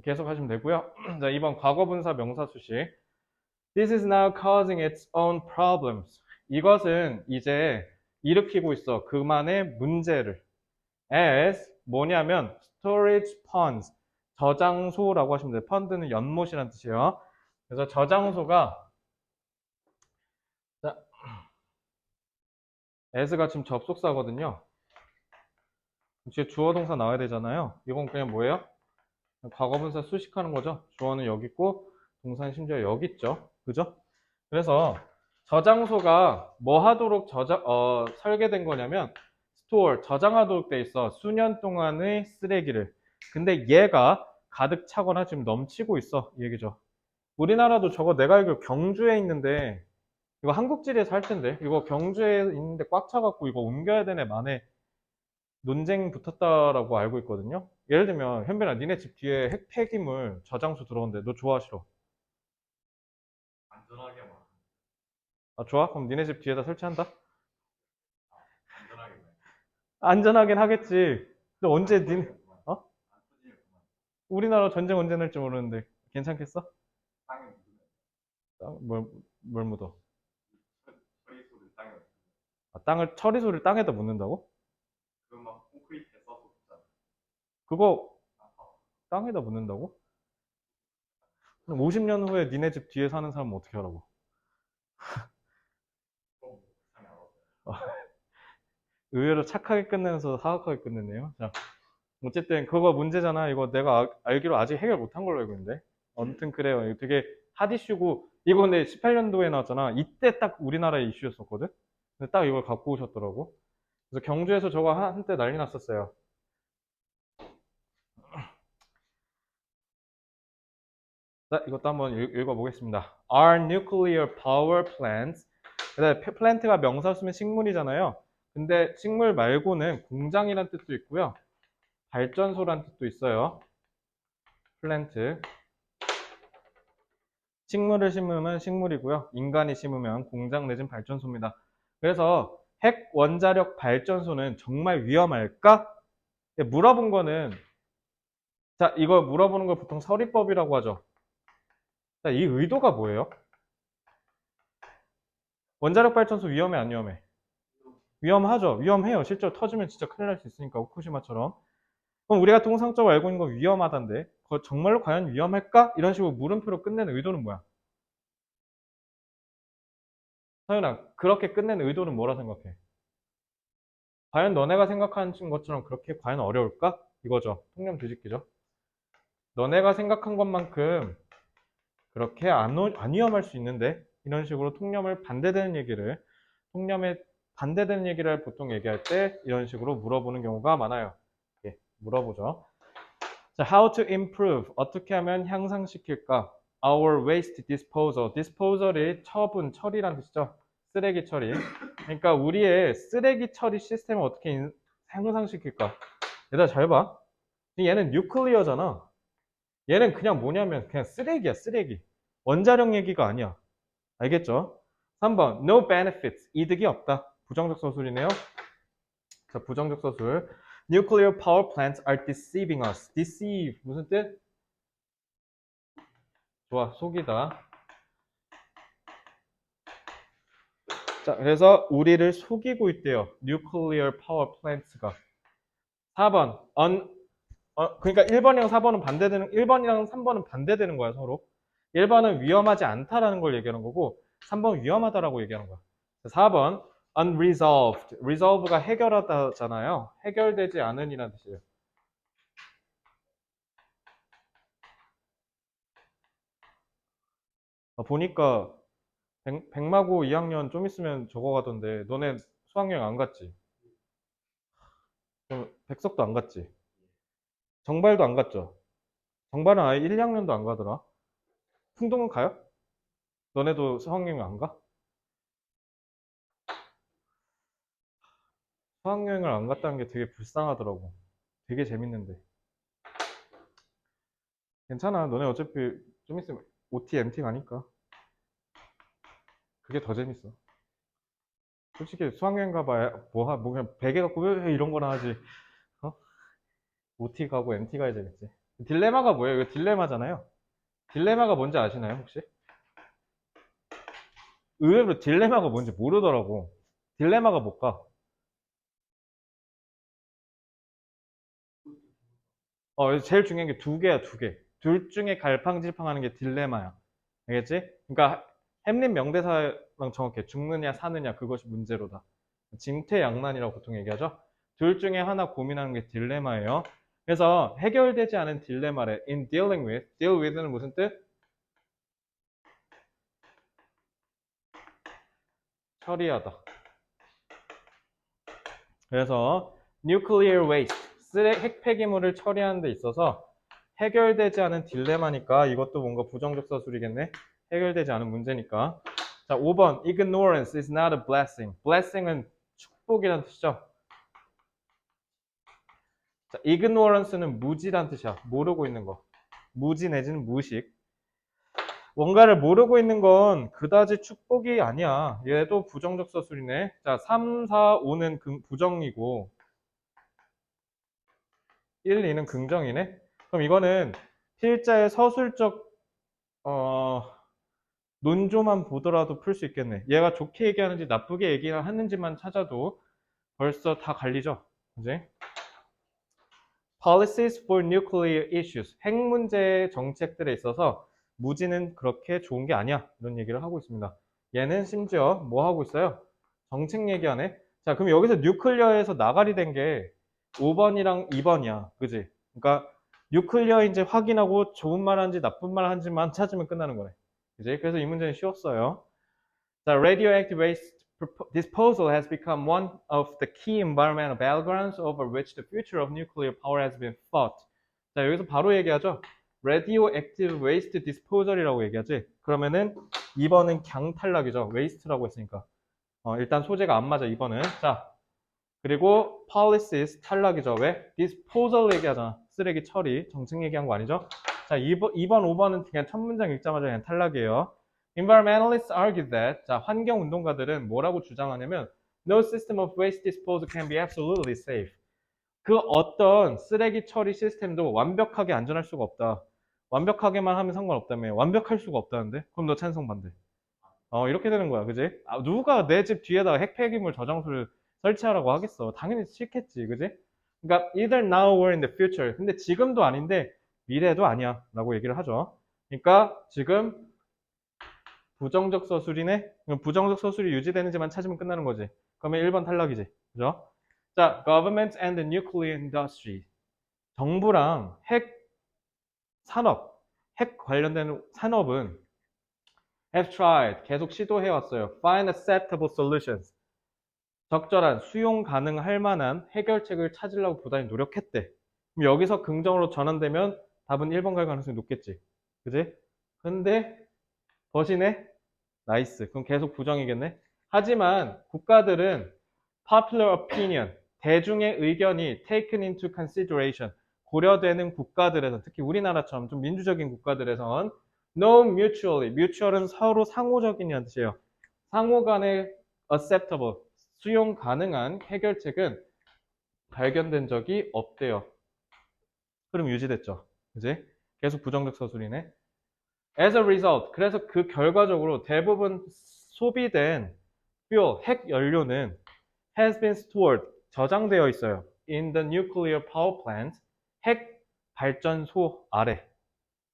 A: 계속 하시면 되고요. 자, 2번 과거분사 명사수식. This is now causing its own problems. 이것은 이제 일으키고 있어. 그만의 문제를. As 뭐냐면 storage ponds. 저장소라고 하시면 돼요. 펀드는 연못이라는 뜻이에요. 그래서 저장소가 자, as가 지금 접속사거든요. 뒤에 주어 동사 나와야 되잖아요. 이건 그냥 뭐예요? 과거분사 수식하는 거죠. 주어는 여기 있고 동사는 심지어 여기 있죠. 그죠? 그래서 저장소가 뭐 하도록 설계된 거냐면 store, 저장하도록 돼 있어. 수년 동안의 쓰레기를. 근데 얘가 가득 차거나 지금 넘치고 있어. 이 얘기죠. 우리나라도 저거 내가 알기로 경주에 있는데 이거 한국지리에서 할 텐데 이거 경주에 있는데 꽉 차갖고 이거 옮겨야 되네 만에 논쟁 붙었다라고 알고 있거든요. 예를 들면 현빈아 니네 집 뒤에 폐기물 저장소 들어온대. 너 좋아 싫어?
B: 안전하게만.
A: 아 좋아? 그럼 니네 집 뒤에다 설치한다?
B: 안전하게만.
A: 안전하긴 하겠지. 근데 언제
B: 안
A: 니
B: 터지겠구만.
A: 어?
B: 안 터지겠구만.
A: 우리나라 전쟁 언제 날지 모르는데 괜찮겠어?
B: 땅에 묻으면.
A: 뭘 묻어?
B: 처리소를 땅에 묻으면.
A: 땅을 처리소를 땅에다 묻는다고?
B: 그막 콘크리트에 써서 묻잖아.
A: 그거
B: 아파.
A: 땅에다 묻는다고? 그럼 50년 후에 니네 집 뒤에 사는 사람은 어떻게 하라고?
B: 그럼 세상에 알아서.
A: 의외로 착하게 끝내면서 사악하게 끝냈네요. 자, 어쨌든 그거 문제잖아. 이거 내가 알기로 아직 해결 못한 걸로 알고 있는데. 아무튼 그래요. 이거 되게 핫 이슈고 이거 근데 18년도에 나왔잖아. 이때 딱 우리나라의 이슈였었거든. 근데 딱 이걸 갖고 오셨더라고. 그래서 경주에서 저거 한때 난리 났었어요. 자, 이것도 한번 읽어보겠습니다. Our nuclear power plants. 플랜트가 명사 쓰면 식물이잖아요. 근데 식물 말고는 공장이란 뜻도 있고요. 발전소란 뜻도 있어요. 플랜트. 식물을 심으면 식물이고요. 인간이 심으면 공장 내진 발전소입니다. 그래서 핵 원자력 발전소는 정말 위험할까? 물어본 거는 자, 이거 물어보는 걸 보통 서리법이라고 하죠. 자, 이 의도가 뭐예요? 원자력 발전소 위험해 안 위험해? 위험하죠. 위험해요. 실제로 터지면 진짜 큰일 날 수 있으니까 후쿠시마처럼. 그럼 우리가 통상적으로 알고 있는 건 위험하다인데 그거 정말로 과연 위험할까? 이런 식으로 물음표로 끝내는 의도는 뭐야? 서윤아, 그렇게 끝내는 의도는 뭐라 생각해? 과연 너네가 생각하는 것처럼 그렇게 과연 어려울까? 이거죠. 통념 뒤집기죠. 너네가 생각한 것만큼 그렇게 안 위험할 수 있는데 이런 식으로 통념에 반대되는 얘기를 보통 얘기할 때 이런 식으로 물어보는 경우가 많아요. 예, 물어보죠. 자, how to improve. 어떻게 하면 향상시킬까? Our waste disposal. disposal이 처리란 뜻이죠. 쓰레기 처리. 그러니까 우리의 쓰레기 처리 시스템을 어떻게 향상시킬까? 얘들아 잘 봐. 얘는 뉴클리어잖아. 얘는 그냥 뭐냐면 그냥 쓰레기야, 쓰레기. 원자력 얘기가 아니야. 알겠죠? 3번 no benefits. 이득이 없다. 부정적 서술이네요. 자, 부정적 서술. Nuclear power plants are deceiving us. Deceive 무슨 뜻? 좋아, 속이다. 자, 그래서 우리를 속이고 있대요. Nuclear power plants가. 4번. 그러니까 1번이랑 4번은 반대되는, 1번이랑 3번은 반대되는 거야, 서로. 1번은 위험하지 않다라는 걸 얘기하는 거고, 3번 위험하다라고 얘기하는 거야. 4번. Unresolved. Resolve가 해결하다잖아요. 해결되지 않은이라는 뜻이에요. 보니까 백마고 2학년 좀 있으면 저거 가던데 너네 수학여행 안 갔지? 그럼 백석도 안 갔지? 정발도 안 갔죠? 정발은 아예 1, 2학년도 안 가더라. 풍동은 가요? 너네도 수학여행 안 가? 수학여행을 안 갔다는 게 되게 불쌍하더라고. 되게 재밌는데. 괜찮아. 너네 어차피 좀 있으면 OT, MT 가니까. 그게 더 재밌어. 솔직히 수학여행 가봐야 뭐 그냥 베개 갖고 왜 이런 거나 하지. 어? OT 가고 MT 가야 되겠지. 딜레마가 뭐예요? 이거 딜레마잖아요. 딜레마가 뭔지 아시나요, 혹시? 의외로 딜레마가 뭔지 모르더라고. 딜레마가 뭘까? 제일 중요한 게 두 개야, 두 개. 둘 중에 갈팡질팡하는 게 딜레마야. 알겠지? 그러니까 햄릿 명대사랑 정확해. 죽느냐 사느냐 그것이 문제로다. 진퇴양난이라고 보통 얘기하죠. 둘 중에 하나 고민하는 게 딜레마예요. 그래서 해결되지 않은 딜레마를 in dealing with, deal with는 무슨 뜻? 처리하다. 그래서 nuclear waste, 핵 폐기물을 처리하는 데 있어서 해결되지 않은 딜레마니까 이것도 뭔가 부정적 서술이겠네. 해결되지 않은 문제니까. 자, 5번. Ignorance is not a blessing. blessing은 축복이란 뜻이죠. 자, ignorance는 무지란 뜻이야. 모르고 있는 거. 무지 내지는 무식. 뭔가를 모르고 있는 건 그다지 축복이 아니야. 얘도 부정적 서술이네. 자, 3, 4, 5는 부정이고 1, 2는 긍정이네. 그럼 이거는 필자의 서술적 논조만 보더라도 풀 수 있겠네. 얘가 좋게 얘기하는지 나쁘게 얘기하는지만 찾아도 벌써 다 갈리죠. 그지? Policies for nuclear issues. 핵 문제 정책들에 있어서 무지는 그렇게 좋은 게 아니야. 이런 얘기를 하고 있습니다. 얘는 심지어 뭐 하고 있어요? 정책 얘기하네. 자, 그럼 여기서 뉴클리어에서 나가리 된 게 5번이랑 2번이야. 그지? 그러니까 뉴클리어인지 확인하고 좋은 말 하는지 나쁜 말 하는지만 찾으면 끝나는 거네. 그지? 그래서 이 문제는 쉬웠어요. 자, radioactive waste disposal has become one of the key environmental battlegrounds over which the future of nuclear power has been fought. 자, 여기서 바로 얘기하죠. radioactive waste disposal이라고 얘기하지. 그러면은 2번은 강탈락이죠. waste라고 했으니까. 일단 소재가 안 맞아, 2번은. 자, 그리고 policies 탈락이죠. 왜? disposal 얘기하잖아. 쓰레기 처리, 정책 얘기한 거 아니죠? 자, 2번, 5번은 그냥 첫 문장 읽자마자 그냥 탈락이에요. Environmentalists argue that, 자, 환경운동가들은 뭐라고 주장하냐면 No system of waste disposal can be absolutely safe. 그 어떤 쓰레기 처리 시스템도 완벽하게 안전할 수가 없다. 완벽하게만 하면 상관없다며. 완벽할 수가 없다는데? 그럼 너 찬성 반대. 이렇게 되는 거야. 그지? 누가 내 집 뒤에다가 핵폐기물 저장소를 설치하라고 하겠어. 당연히 싫겠지. 그지? 그러니까 either now or in the future. 근데 지금도 아닌데 미래도 아니야. 라고 얘기를 하죠. 그러니까 지금 부정적 서술이네? 부정적 서술이 유지되는지만 찾으면 끝나는 거지. 그러면 1번 탈락이지. 그죠? 자, government and the nuclear industry. 정부랑 핵 산업, 핵 관련된 산업은 have tried, 계속 시도해왔어요. Find acceptable solutions. 적절한, 수용 가능할 만한 해결책을 찾으려고 부단히 노력했대. 그럼 여기서 긍정으로 전환되면 답은 1번 갈 가능성이 높겠지. 그지? 근데 버시네? 나이스. 그럼 계속 부정이겠네? 하지만 국가들은 popular opinion, 대중의 의견이 taken into consideration, 고려되는 국가들에서, 특히 우리나라처럼 좀 민주적인 국가들에선 known mutually, mutual은 서로 상호적인이라는 뜻이에요. 상호 간의 acceptable, 수용 가능한 해결책은 발견된 적이 없대요. 흐름 유지됐죠. 그지? 계속 부정적 서술이네. As a result, 그래서 그 결과적으로 대부분 소비된 fuel, 핵 연료는 has been stored, 저장되어 있어요. In the nuclear power plant, 핵 발전소 아래.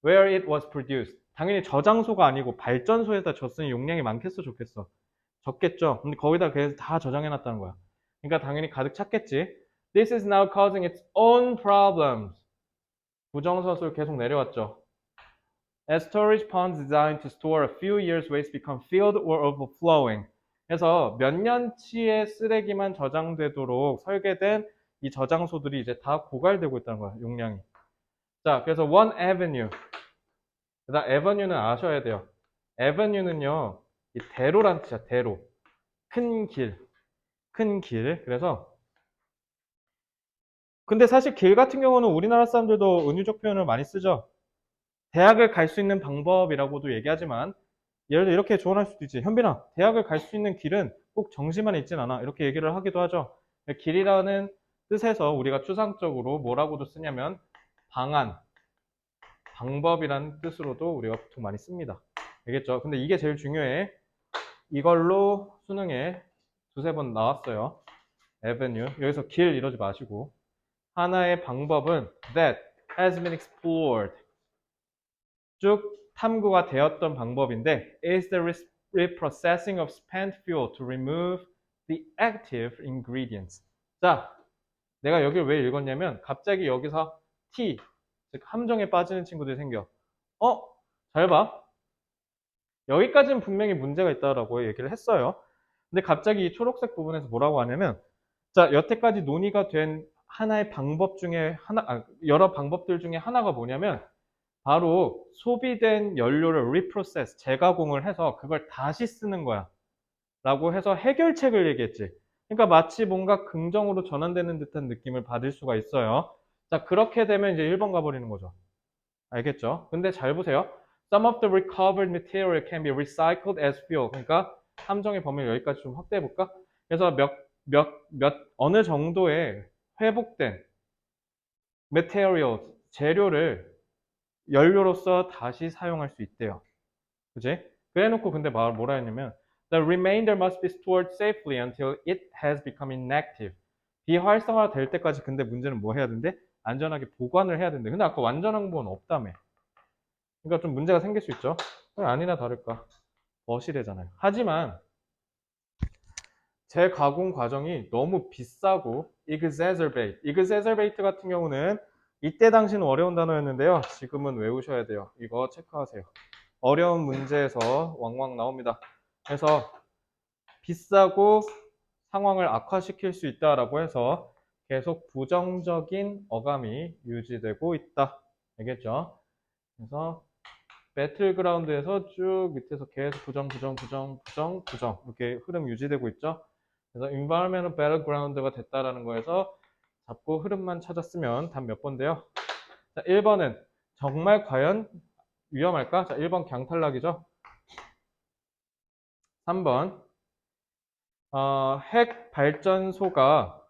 A: Where it was produced. 당연히 저장소가 아니고 발전소에다 줬으니 용량이 많겠어, 좋겠어? 적겠죠. 근데 거기다 그래서 다 저장해놨다는 거야. 그러니까 당연히 가득 찼겠지. This is now causing its own problems. 부정서술 계속 내려왔죠. As storage ponds designed to store a few years waste become filled or overflowing. 그래서 몇 년치의 쓰레기만 저장되도록 설계된 이 저장소들이 이제 다 고갈되고 있다는 거야, 용량이. 자, 그래서 one avenue. 그다음 avenue는 아셔야 돼요. avenue는요, 이 대로란 뜻이야, 대로. 큰 길. 큰 길. 그래서 근데 사실 길 같은 경우는 우리나라 사람들도 은유적 표현을 많이 쓰죠. 대학을 갈 수 있는 방법이라고도 얘기하지만 예를 들어 이렇게 조언할 수도 있지. 현빈아, 대학을 갈 수 있는 길은 꼭 정시만 있진 않아. 이렇게 얘기를 하기도 하죠. 길이라는 뜻에서 우리가 추상적으로 뭐라고도 쓰냐면 방안, 방법이라는 뜻으로도 우리가 보통 많이 씁니다. 알겠죠? 근데 이게 제일 중요해. 이걸로 수능에 두세 번 나왔어요. avenue. 여기서 길 이러지 마시고. 하나의 방법은 that has been explored. 쭉 탐구가 되었던 방법인데 is the reprocessing of spent fuel to remove the active ingredients. 자, 내가 여기를 왜 읽었냐면 갑자기 여기서 T, 즉 함정에 빠지는 친구들이 생겨. 잘 봐. 여기까지는 분명히 문제가 있다라고 얘기를 했어요. 근데 갑자기 이 초록색 부분에서 뭐라고 하냐면 자, 여태까지 논의가 된 하나의 방법 중에 여러 방법들 중에 하나가 뭐냐면 바로 소비된 연료를 reprocess, 재가공을 해서 그걸 다시 쓰는 거야. 라고 해서 해결책을 얘기했지. 그러니까 마치 뭔가 긍정으로 전환되는 듯한 느낌을 받을 수가 있어요. 자, 그렇게 되면 이제 1번 가버리는 거죠. 알겠죠? 근데 잘 보세요. Some of the recovered material can be recycled as fuel. 그러니까 함정의 범위를 여기까지 좀 확대해 볼까? 그래서 어느 정도의 회복된 materials, 재료를 연료로서 다시 사용할 수 있대요. 그지? 그래 놓고 근데 뭐라 했냐면 The remainder must be stored safely until it has become inactive. 비활성화 될 때까지 근데 문제는 뭐 해야 된대? 안전하게 보관을 해야 된대. 근데 아까 완전 항보는 없다며. 그러니까 좀 문제가 생길 수 있죠. 아니나 다를까. 거시래잖아요. 하지만 재가공 과정이 너무 비싸고 exacerbate 같은 경우는 이때 당시는 어려운 단어였는데요. 지금은 외우셔야 돼요. 이거 체크하세요. 어려운 문제에서 왕왕 나옵니다. 그래서 비싸고 상황을 악화시킬 수 있다라고 해서 계속 부정적인 어감이 유지되고 있다. 알겠죠? 그래서 배틀그라운드에서 쭉 밑에서 계속 부정 이렇게 흐름 유지되고 있죠. 그래서 environmental battleground가 됐다라는 거에서 잡고 흐름만 찾았으면 답 몇 번인데요. 자, 1번은 정말 과연 위험할까? 자, 1번 강탈락이죠. 3번 핵 발전소가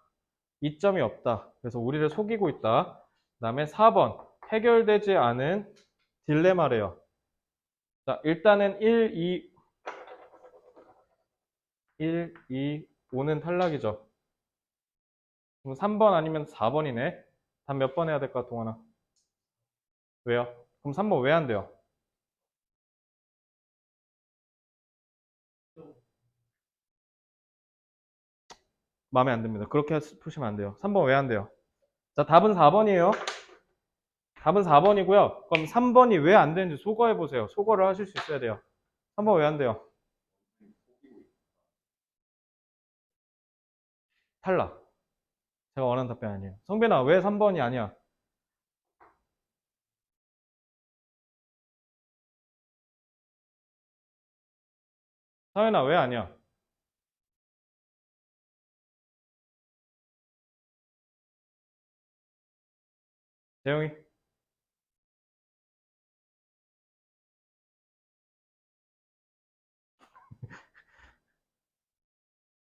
A: 이점이 없다. 그래서 우리를 속이고 있다. 그 다음에 4번 해결되지 않은 딜레마래요. 자, 일단은 1, 2, 5는 탈락이죠. 그럼 3번 아니면 4번이네. 답 몇 번 해야 될까, 동원아? 왜요? 그럼 3번 왜 안 돼요? 마음에 안 듭니다. 그렇게 푸시면 안 돼요. 3번 왜 안 돼요? 자, 답은 4번이에요. 답은 4번이고요. 그럼 3번이 왜 안 되는지 소거해 보세요. 소거를 하실 수 있어야 돼요. 3번 왜 안 돼요? 탈락. 제가 원하는 답변 아니에요. 성빈아, 왜 3번이 아니야? 사연아, 왜 아니야? 재영이?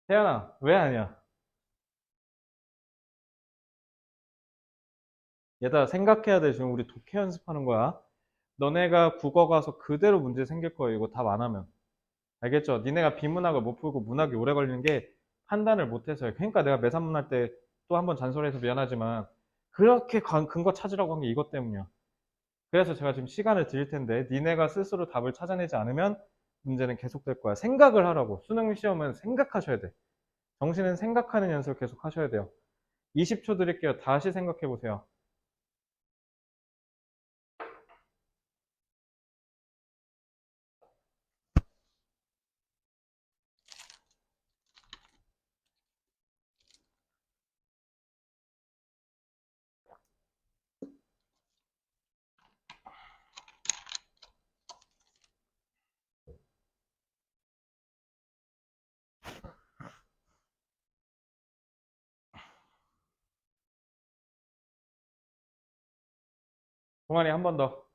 A: 태연아, 왜 아니야? 얘들아, 생각해야 돼. 지금 우리 독해 연습하는 거야. 너네가 국어 가서 그대로 문제 생길 거예요. 이거 답 안 하면. 알겠죠? 니네가 비문학을 못 풀고 문학이 오래 걸리는 게 판단을 못 해서요. 그러니까 내가 매산문 할 때 또 한 번 잔소리해서 미안하지만 그렇게 근거 찾으라고 한 게 이것 때문이야. 그래서 제가 지금 시간을 드릴 텐데 니네가 스스로 답을 찾아내지 않으면 문제는 계속될 거야. 생각을 하라고. 수능 시험은 생각하셔야 돼. 정신은 생각하는 연습을 계속 하셔야 돼요. 20초 드릴게요. 다시 생각해 보세요. 동환이 한 번 더.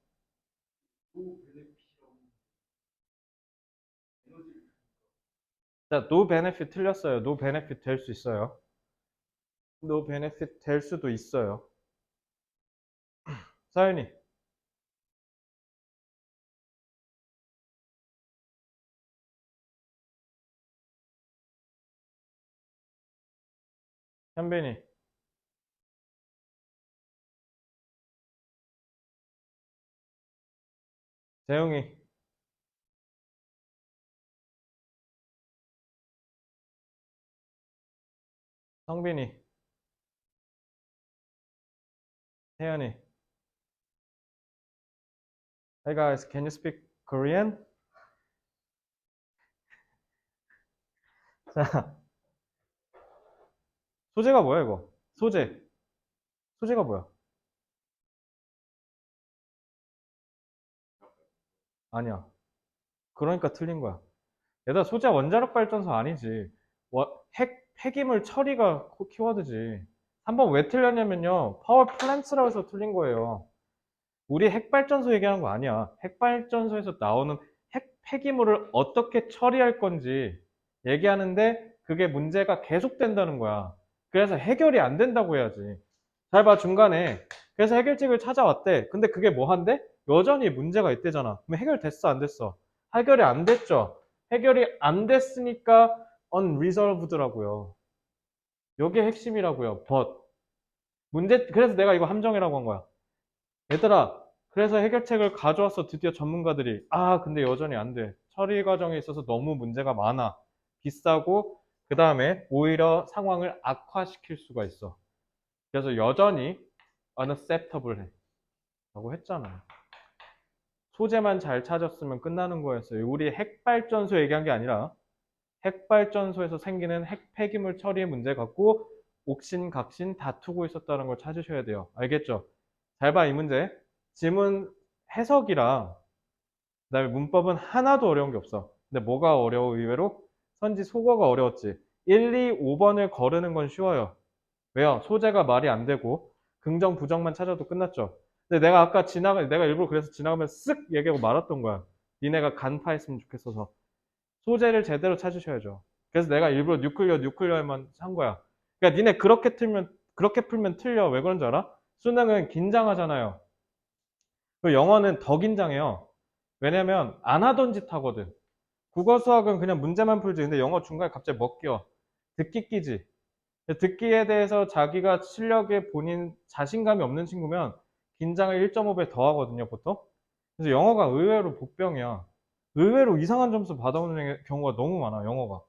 A: 자, no benefit 틀렸어요. no benefit 될 수 있어요. no benefit 될 수도 있어요. 사연이. 현빈이. 재웅이. 성빈이. 혜연이. Hey guys, can you speak Korean? 자, 소재가 뭐야, 이거? 소재. 소재가 뭐야? 아니야. 그러니까 틀린 거야. 얘들아, 소재 원자력 발전소 아니지. 폐기물 처리가 키워드지. 3번 왜 틀렸냐면요. 파워 플랜트라고 해서 틀린 거예요. 우리 핵발전소 얘기하는 거 아니야. 핵발전소에서 나오는 폐기물을 어떻게 처리할 건지 얘기하는데 그게 문제가 계속된다는 거야. 그래서 해결이 안 된다고 해야지. 잘 봐, 중간에. 그래서 해결책을 찾아왔대. 근데 그게 뭐 한대? 여전히 문제가 있대잖아. 그럼 해결됐어, 안 됐어? 해결이 안 됐죠. 해결이 안 됐으니까 unresolved라고요. 요게 핵심이라고요. but. 그래서 내가 이거 함정이라고 한 거야. 얘들아, 그래서 해결책을 가져왔어. 드디어 전문가들이. 아, 근데 여전히 안 돼. 처리 과정에 있어서 너무 문제가 많아. 비싸고, 그 다음에 오히려 상황을 악화시킬 수가 있어. 그래서 여전히 unacceptable 해. 라고 했잖아. 소재만 잘 찾았으면 끝나는 거였어요. 우리 핵발전소 얘기한 게 아니라 핵발전소에서 생기는 폐기물 처리의 문제 갖고 옥신각신 다투고 있었다는 걸 찾으셔야 돼요. 알겠죠? 잘 봐, 이 문제. 지문 해석이랑 그다음에 문법은 하나도 어려운 게 없어. 근데 뭐가 어려워, 의외로? 선지 속어가 어려웠지. 1, 2, 5번을 거르는 건 쉬워요. 왜요? 소재가 말이 안 되고 긍정, 부정만 찾아도 끝났죠. 근데 내가 아까 내가 일부러 그래서 지나가면 쓱 얘기하고 말았던 거야. 니네가 간파했으면 좋겠어서. 소재를 제대로 찾으셔야죠. 그래서 내가 일부러 뉴클리어만 한 거야. 그러니까 니네 그렇게 풀면 틀려. 왜 그런 줄 알아? 수능은 긴장하잖아요. 그리고 영어는 더 긴장해요. 왜냐면 안 하던 짓 하거든. 국어 수학은 그냥 문제만 풀지. 근데 영어 중간에 갑자기 먹겨. 듣기 끼지. 듣기에 대해서 자기가 실력에 본인 자신감이 없는 친구면 긴장을 1.5배 더 하거든요, 보통. 그래서 영어가 의외로 복병이야. 의외로 이상한 점수 받아오는 경우가 너무 많아, 영어가.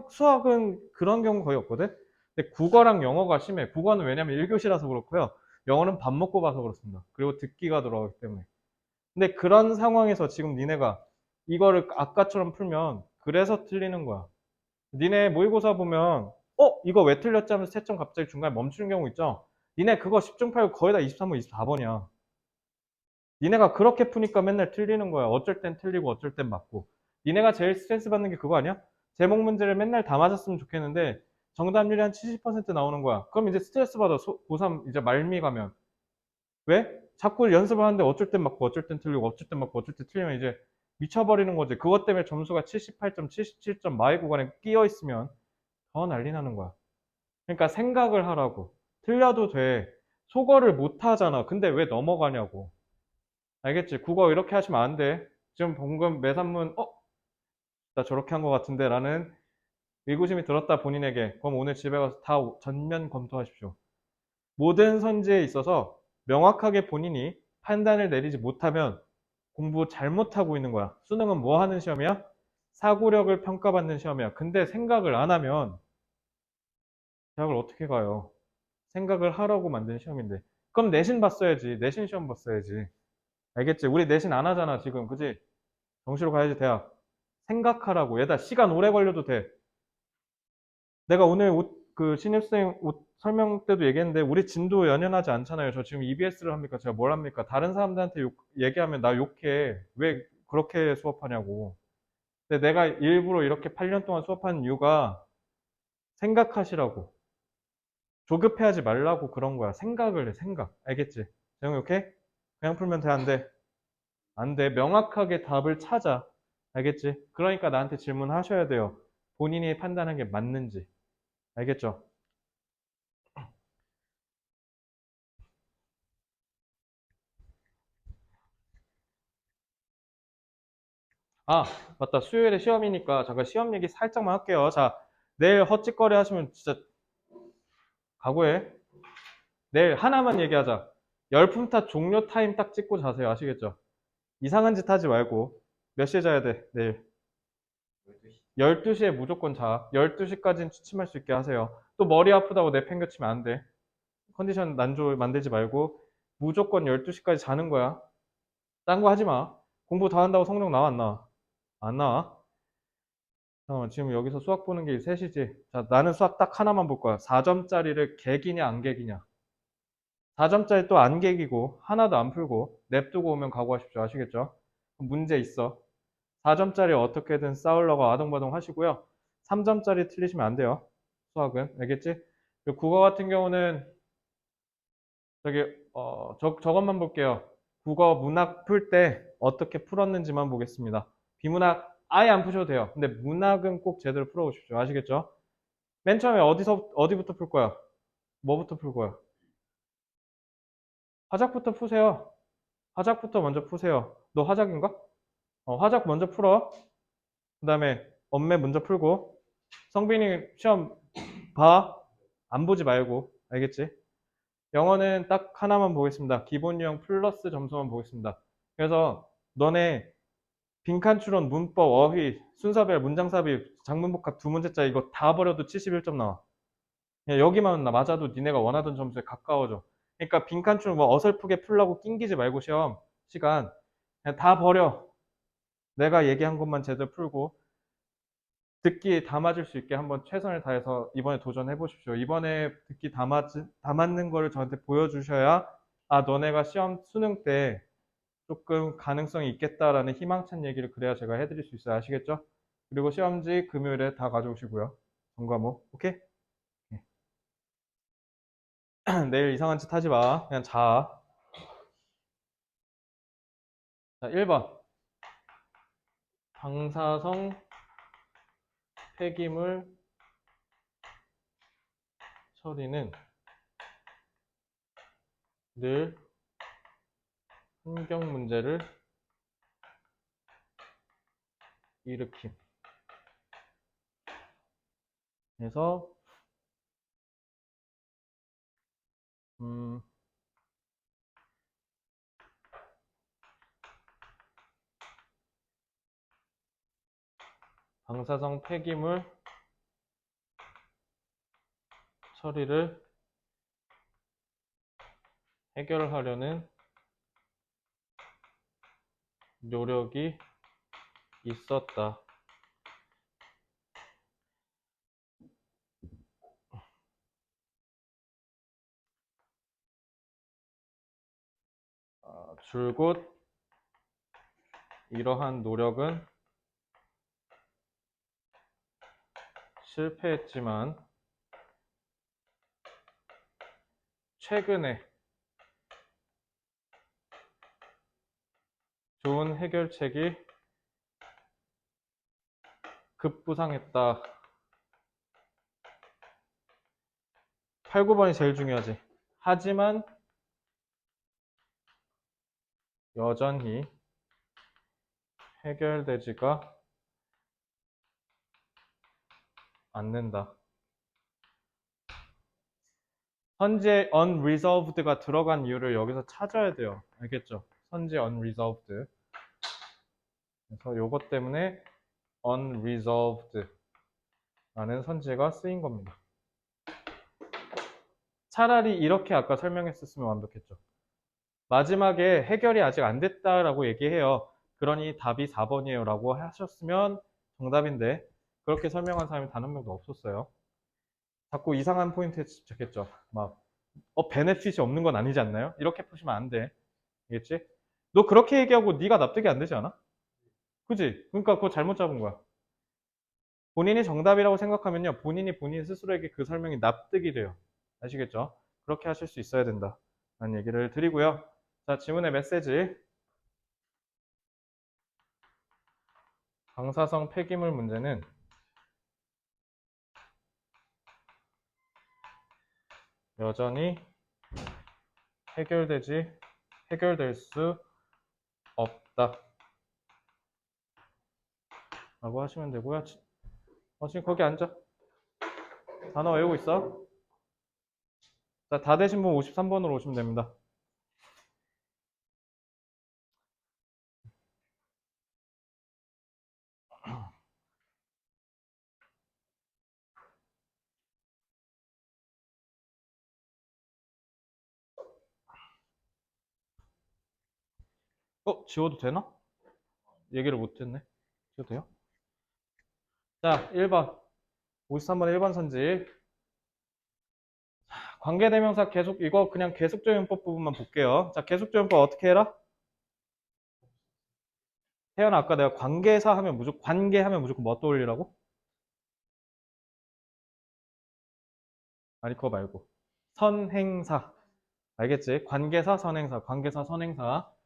A: 수학은 그런 경우 거의 없거든? 근데 국어랑 영어가 심해. 국어는 왜냐면 1교시라서 그렇고요. 영어는 밥 먹고 봐서 그렇습니다. 그리고 듣기가 들어가기 때문에. 근데 그런 상황에서 지금 니네가 이거를 아까처럼 풀면 그래서 틀리는 거야. 니네 모의고사 보면 이거 왜 틀렸지 하면서 채점 갑자기 중간에 멈추는 경우 있죠? 니네 그거 10중 8구 거의 다 23번, 24번이야. 니네가 그렇게 푸니까 맨날 틀리는 거야. 어쩔 땐 틀리고 어쩔 땐 맞고. 니네가 제일 스트레스 받는 게 그거 아니야? 제목 문제를 맨날 다 맞았으면 좋겠는데 정답률이 한 70% 나오는 거야. 그럼 이제 스트레스 받아. 고3 이제 말미 가면. 왜? 자꾸 연습을 하는데 어쩔 땐 맞고 어쩔 땐 틀리고 어쩔 땐 맞고 어쩔 땐 틀리면 이제 미쳐버리는 거지. 그것 때문에 점수가 78점, 77점 마이 구간에 끼어 있으면 더 난리 나는 거야. 그러니까 생각을 하라고. 틀려도 돼. 속어를 못 하잖아. 근데 왜 넘어가냐고. 알겠지? 국어 이렇게 하시면 안 돼. 지금 방금 매산문, 나 저렇게 한 것 같은데 라는 의구심이 들었다 본인에게. 그럼 오늘 집에 가서 다 전면 검토하십시오. 모든 선지에 있어서 명확하게 본인이 판단을 내리지 못하면 공부 잘못하고 있는 거야. 수능은 뭐 하는 시험이야? 사고력을 평가받는 시험이야. 근데 생각을 안 하면 대학을 어떻게 가요? 생각을 하라고 만든 시험인데. 그럼 내신 봤어야지. 내신 시험 봤어야지. 알겠지? 우리 내신 안 하잖아, 지금. 그지? 정시로 가야지, 대학. 생각하라고. 얘다 시간 오래 걸려도 돼. 내가 오늘 그 신입생 옷 설명 때도 얘기했는데, 우리 진도 연연하지 않잖아요. 저 지금 EBS를 합니까? 제가 뭘 합니까? 다른 사람들한테 얘기하면 나 욕해. 왜 그렇게 수업하냐고. 근데 내가 일부러 이렇게 8년 동안 수업하는 이유가 생각하시라고. 조급해하지 말라고 그런 거야. 생각을 해, 생각. 알겠지? 재영이 오케이? 그냥 풀면 돼, 안 돼? 안 돼. 명확하게 답을 찾아. 알겠지? 그러니까 나한테 질문하셔야 돼요. 본인이 판단한 게 맞는지. 알겠죠? 아, 맞다. 수요일에 시험이니까 잠깐 시험 얘기 살짝만 할게요. 자, 내일 헛짓거리 하시면 진짜 각오해. 내일 하나만 얘기하자. 열품탑 종료 타임 딱 찍고 자세요. 아시겠죠? 이상한 짓 하지 말고. 몇 시에 자야 돼, 내일?
B: 12시.
A: 12시에 무조건 자. 12시까지는 취침할 수 있게 하세요. 또 머리 아프다고 내팽겨치면 안 돼. 컨디션 난조 만들지 말고 무조건 12시까지 자는 거야. 딴 거 하지 마. 공부 다 한다고 성적 나와 안 나와? 안 나와. 지금 여기서 수학 보는 게 3시지. 자, 나는 수학 딱 하나만 볼 거야. 4점짜리를 개기냐 안 개기냐. 4점짜리 또 안 개기고 하나도 안 풀고 냅두고 오면 각오하십시오. 아시겠죠? 문제 있어. 4점짜리 어떻게든 싸우려고 아동바동 하시고요. 3점짜리 틀리시면 안 돼요. 수학은. 알겠지? 그리고 국어 같은 경우는 저기 저것만 볼게요. 국어 문학 풀 때 어떻게 풀었는지만 보겠습니다. 비문학 아예 안 푸셔도 돼요. 근데 문학은 꼭 제대로 풀어보십시오. 아시겠죠? 맨 처음에 어디부터 풀 거야? 뭐부터 풀 거야? 화작부터 푸세요. 화작부터 먼저 푸세요. 너 화작인가? 화작 먼저 풀어. 그 다음에 엄매 먼저 풀고. 성빈이 시험 봐. 안 보지 말고. 알겠지? 영어는 딱 하나만 보겠습니다. 기본 유형 플러스 점수만 보겠습니다. 그래서 너네 빈칸 추론, 문법, 어휘, 순서별, 문장삽입, 장문복합 두 문제짜리 이거 다 버려도 71점 나와. 그냥 여기만 맞아도 니네가 원하던 점수에 가까워져. 그러니까 빈칸 추론 뭐 어설프게 풀라고 낑기지 말고 시험 시간 그냥 다 버려. 내가 얘기한 것만 제대로 풀고 듣기 다 맞을 수 있게 한번 최선을 다해서 이번에 도전해 보십시오. 이번에 듣기 다 맞는 거를 저한테 보여주셔야 아 너네가 시험 수능 때 조금 가능성이 있겠다라는 희망찬 얘기를 그래야 제가 해드릴 수 있어요. 아시겠죠? 그리고 시험지 금요일에 다 가져오시고요. 전과목. 오케이? 내일 이상한 짓 하지 마. 그냥 자. 자, 1번. 방사성 폐기물 처리는 늘 환경 문제를 일으킴. 그래서 음, 방사성 폐기물 처리를 해결하려는 노력이 있었다. 줄곧 이러한 노력은 실패했지만 최근에 좋은 해결책이 급부상했다. 8, 9번이 제일 중요하지. 하지만 여전히 해결되지가 않는다. 현재 unresolved가 들어간 이유를 여기서 찾아야 돼요. 알겠죠? 현재 unresolved. 그래서 요것 때문에 unresolved 라는 선지가 쓰인 겁니다. 차라리 이렇게 아까 설명했었으면 완벽했죠. 마지막에 해결이 아직 안 됐다라고 얘기해요. 그러니 답이 4번이에요 라고 하셨으면 정답인데 그렇게 설명한 사람이 단 한 명도 없었어요. 자꾸 이상한 포인트에 집착했죠. 막 베네핏이 없는 건 아니지 않나요? 이렇게 푸시면 안 돼. 알겠지? 너 그렇게 얘기하고 네가 납득이 안 되지 않아? 그지? 그러니까 그거 잘못 잡은 거야. 본인이 정답이라고 생각하면요. 본인이 본인 스스로에게 그 설명이 납득이 돼요. 아시겠죠? 그렇게 하실 수 있어야 된다. 라는 얘기를 드리고요. 자, 지문의 메시지. 방사성 폐기물 문제는 여전히 해결될 수 없다. 라고 하시면 되고요. 지금 거기 앉아. 단어 외우고 있어. 자, 다 되신 분 53번으로 오시면 됩니다. 지워도 되나? 얘기를 못했네. 지워도 돼요? 자, 1번. 53번 1번 선지. 관계대명사 계속, 이거 그냥 계속적용법 부분만 볼게요. 자, 계속적용법 어떻게 해라? 태연아, 아까 내가 관계하면 무조건 뭐 떠올리라고? 아니, 그거 말고. 선행사. 알겠지? 관계사, 선행사.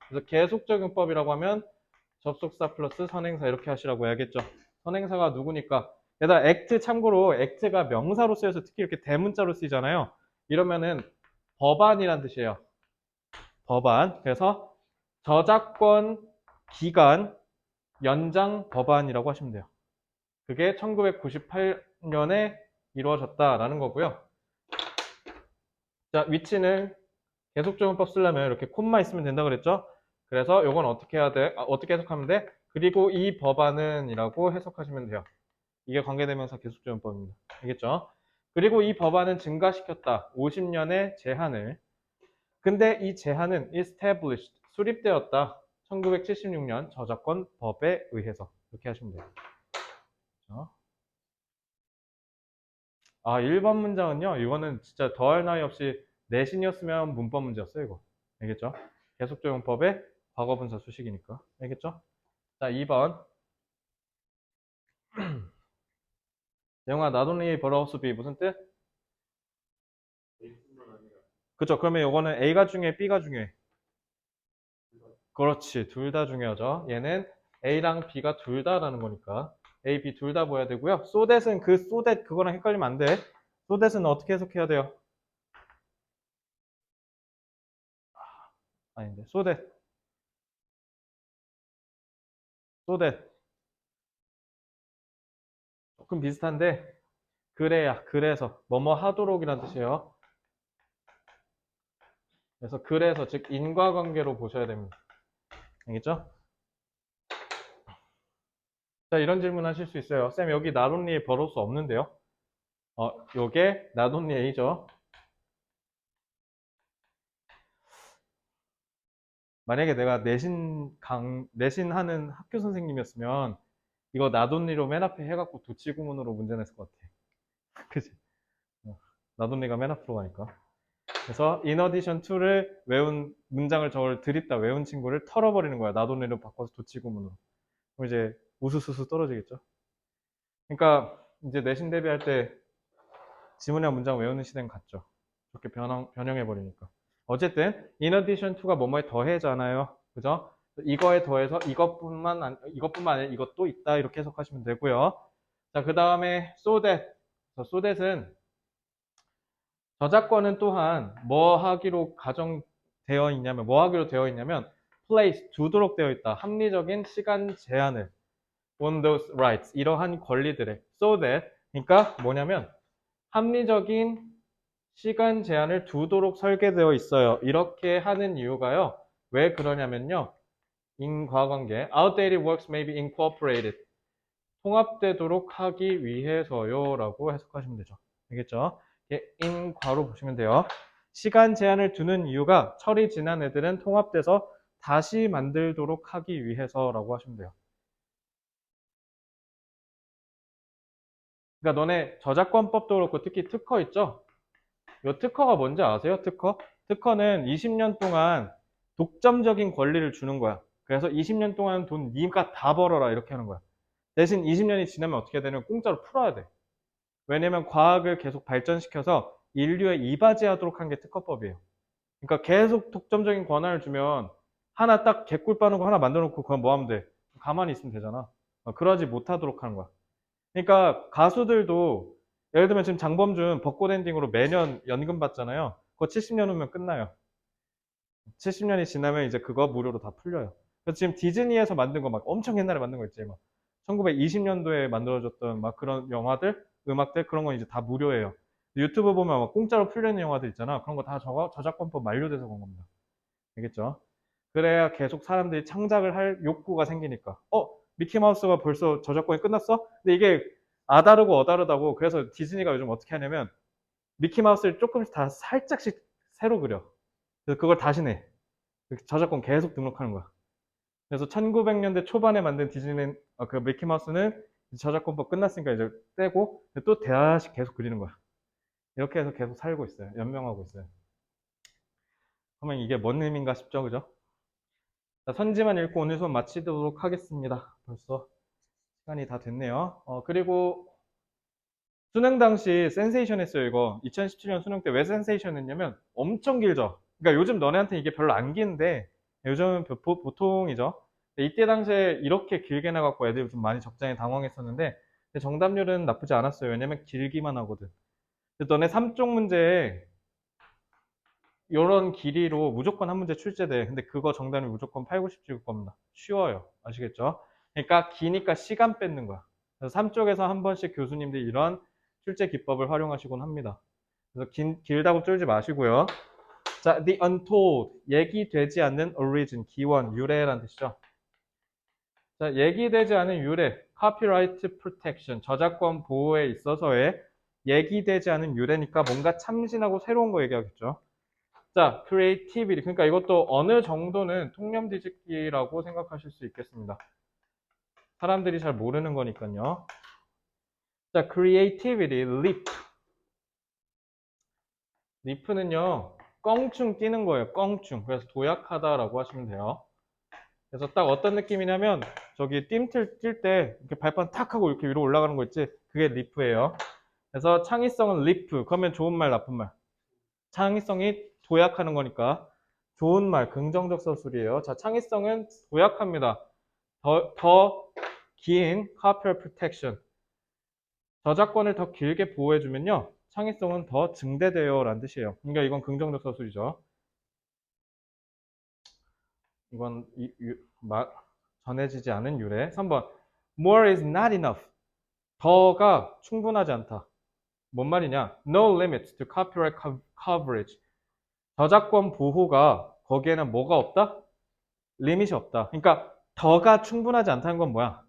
A: 그래서 계속적용법이라고 하면 접속사 플러스 선행사 이렇게 하시라고 해야겠죠. 선행사가 누구니까? 얘들아, act 참고로 act가 명사로 쓰여서 특히 이렇게 대문자로 쓰이잖아요. 이러면은 법안이란 뜻이에요. 법안. 그래서 저작권 기간 연장 법안이라고 하시면 돼요. 그게 1998년에 이루어졌다라는 거고요. 자, 위치는 계속적용법 쓰려면 이렇게 콤마 있으면 된다 그랬죠? 그래서 이건 어떻게 해야 돼? 어떻게 해석하면 돼? 그리고 이 법안은 이라고 해석하시면 돼요. 이게 관계대명사 계속적용법입니다. 알겠죠? 그리고 이 법안은 증가시켰다. 50년의 제한을. 근데 이 제한은 established, 수립되었다. 1976년 저작권 법에 의해서. 이렇게 하시면 돼요. 그렇죠? 1번 문장은요. 이거는 진짜 더할 나위 없이 내신이었으면 문법 문제였어요. 이거. 알겠죠? 계속적용법의 과거분사 수식이니까. 알겠죠? 자, 2번. 영화 not only but also be 무슨 뜻? 그쵸? 그러면 이거는 A가 중요해, B가 중요해? 그렇지. 둘 다 중요하죠. 얘는 A랑 B가 둘 다라는 거니까. A, B 둘 다 보여야 되고요. so that은 so that 그거랑 헷갈리면 안 돼. so that은 어떻게 해석해야 돼요? 아닌데. so that. 조금 비슷한데 그래서 뭐뭐 하도록이란 뜻이에요. 그래서 그래서 즉 인과관계로 보셔야 됩니다. 알겠죠? 자, 이런 질문 하실 수 있어요. 쌤, 여기 not only에 벌어서 없는데요? 요게 not only A죠. 만약에 내가 내신하는 학교 선생님이었으면 이거 not only로 맨 앞에 해갖고 도치구문으로 문제 냈을 것 같아. 그치? not only가 맨 앞으로 가니까. 그래서 in addition to를 외운 문장을 저걸 드립다 외운 친구를 털어버리는 거야. not only로 바꿔서 도치구문으로. 그럼 이제 우수수수 떨어지겠죠. 그러니까 이제 내신 대비할 때 지문이나 문장 외우는 시대는 갔죠. 그렇게 변형해버리니까. 어쨌든 in addition to가 뭐뭐에 더해잖아요. 그죠? 이거에 더해서 이것뿐만 아니라 이것도 있다 이렇게 해석하시면 되고요. 자, 그 다음에 so that은 저작권은 또한 뭐 하기로 되어 있냐면 place, 두도록 되어 있다. 합리적인 시간 제한을 on those rights, 이러한 권리들에 so that, 그러니까 뭐냐면 합리적인 시간 제한을 두도록 설계되어 있어요. 이렇게 하는 이유가요. 왜 그러냐면요. 인과관계 outdated works may be incorporated, 통합되도록 하기 위해서요 라고 해석하시면 되죠. 알겠죠? 인과로 보시면 돼요. 시간 제한을 두는 이유가 철이 지난 애들은 통합돼서 다시 만들도록 하기 위해서라고 하시면 돼요. 그러니까 너네 저작권법도 그렇고 특히 특허 있죠? 이 특허가 뭔지 아세요? 특허? 특허는 20년 동안 독점적인 권리를 주는 거야. 그래서 20년 동안 돈 니가 다 벌어라 이렇게 하는 거야. 대신 20년이 지나면 어떻게 되냐면 공짜로 풀어야 돼. 왜냐면 과학을 계속 발전시켜서 인류에 이바지하도록 한 게 특허법이에요. 그러니까 계속 독점적인 권한을 주면 하나 딱 개꿀 빠는 거 하나 만들어 놓고 그건 뭐 하면 돼? 가만히 있으면 되잖아. 그러지 못하도록 하는 거야. 그러니까 가수들도 예를 들면 지금 장범준 벚꽃 엔딩으로 매년 연금 받잖아요. 그거 70년 후면 끝나요. 70년이 지나면 이제 그거 무료로 다 풀려요. 그래서 지금 디즈니에서 만든 거 막 엄청 옛날에 만든 거 있지. 막 1920년도에 만들어졌던 막 그런 영화들, 음악들 그런 건 이제 다 무료예요. 유튜브 보면 막 공짜로 풀리는 영화들 있잖아. 그런 거 다 저작권법 만료돼서 그런 겁니다. 알겠죠? 그래야 계속 사람들이 창작을 할 욕구가 생기니까. 미키마우스가 벌써 저작권이 끝났어? 근데 이게 아다르고 어다르다고. 그래서 디즈니가 요즘 어떻게 하냐면 미키마우스를 조금씩 다 살짝씩 새로 그려. 그래서 그걸 다시 내. 저작권 계속 등록하는 거야. 그래서 1900년대 초반에 만든 디즈니는 그 미키마우스는 저작권법 끝났으니까 이제 떼고 또 다시 계속 그리는 거야. 이렇게 해서 계속 살고 있어요. 연명하고 있어요. 그러면 이게 뭔 의미인가 싶죠, 그죠? 자, 선지만 읽고 오늘 수업 마치도록 하겠습니다. 벌써 시간이 다 됐네요. 그리고 수능 당시 센세이션 했어요, 이거. 2017년 수능 때 왜 센세이션 했냐면 엄청 길죠? 그러니까 요즘 너네한테 이게 별로 안 긴데 요즘은 보통이죠. 이때 당시에 이렇게 길게 나갖고 애들이 좀 많이 적잖이 당황했었는데 정답률은 나쁘지 않았어요. 왜냐면 길기만 하거든. 근데 너네 3쪽 문제에 이런 길이로 무조건 한 문제 출제돼. 근데 그거 정답이 무조건 8, 90 찍을 겁니다. 쉬워요. 아시겠죠? 그러니까 기니까 시간 뺏는 거야. 그래서 3쪽에서 한 번씩 교수님들이 이런 출제 기법을 활용하시곤 합니다. 그래서 길다고 쫄지 마시고요. 자, the untold, 얘기되지 않는 origin, 기원, 유래란 뜻이죠. 자, 얘기되지 않은 유래, copyright protection, 저작권 보호에 있어서의 얘기되지 않은 유래니까 뭔가 참신하고 새로운 거 얘기하겠죠. 자, creativity. 그러니까 이것도 어느 정도는 통념 뒤집기라고 생각하실 수 있겠습니다. 사람들이 잘 모르는 거니까요. 자, creativity, leap. leap는요, 껑충 뛰는 거예요. 껑충. 그래서 도약하다라고 하시면 돼요. 그래서 딱 어떤 느낌이냐면 저기 뛸 때 이렇게 발판 탁 하고 이렇게 위로 올라가는 거 있지? 그게 리프예요. 그래서 창의성은 리프. 그러면 좋은 말, 나쁜 말. 창의성이 도약하는 거니까 좋은 말, 긍정적 서술이에요. 자, 창의성은 도약합니다. 더 긴 copyright protection. 저작권을 더 길게 보호해주면요. 창의성은 더 증대돼요. 라는 뜻이에요. 그러니까 이건 긍정적 서술이죠. 이건 전해지지 않은 유래. 3번. More is not enough. 더가 충분하지 않다. 뭔 말이냐? No limits to copyright coverage. 저작권 보호가 거기에는 뭐가 없다? 리밋이 없다. 그러니까 더가 충분하지 않다는 건 뭐야?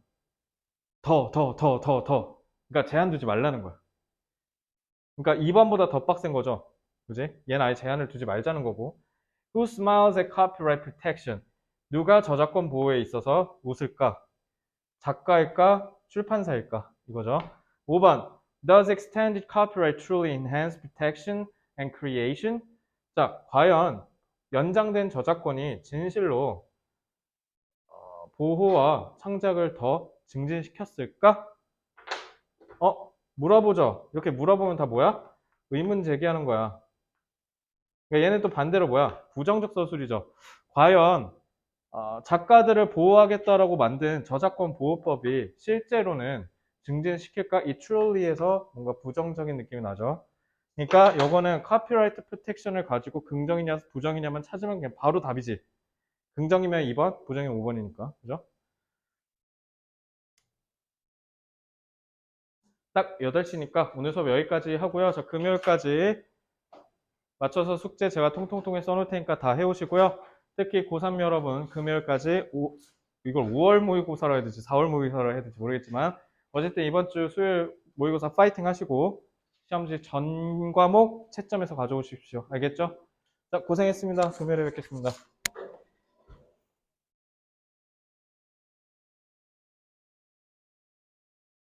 A: 더. 그러니까 제한 두지 말라는 거야. 그러니까 2번보다 더 빡센 거죠. 그지? 얘는 아예 제한을 두지 말자는 거고. Who smiles at copyright protection? 누가 저작권 보호에 있어서 웃을까? 작가일까? 출판사일까? 이거죠. 5번. Does extended copyright truly enhance protection and creation? 자, 과연 연장된 저작권이 진실로 보호와 창작을 더 증진시켰을까? 물어보죠. 이렇게 물어보면 다 뭐야? 의문 제기하는 거야. 그러니까 얘는 또 반대로 뭐야? 부정적 서술이죠. 과연 작가들을 보호하겠다라고 만든 저작권 보호법이 실제로는 증진시킬까? 이 truly에서 뭔가 부정적인 느낌이 나죠. 그러니까 요거는 카피라이트 프로텍션을 가지고 긍정이냐 부정이냐만 찾으면 그냥 바로 답이지. 긍정이면 2번, 부정이면 5번이니까. 그죠? 딱 8시니까 오늘 수업 여기까지 하고요. 저 금요일까지 맞춰서 숙제 제가 통통통에 써놓을 테니까 다 해오시고요. 특히 고3 여러분 금요일까지 이걸 5월 모의고사로 해야 될지 4월 모의고사로 해야 될지 모르겠지만 어쨌든 이번 주 수요일 모의고사 파이팅 하시고 시험지 전 과목 채점해서 가져오십시오. 알겠죠? 자, 고생했습니다. 금요일에 뵙겠습니다.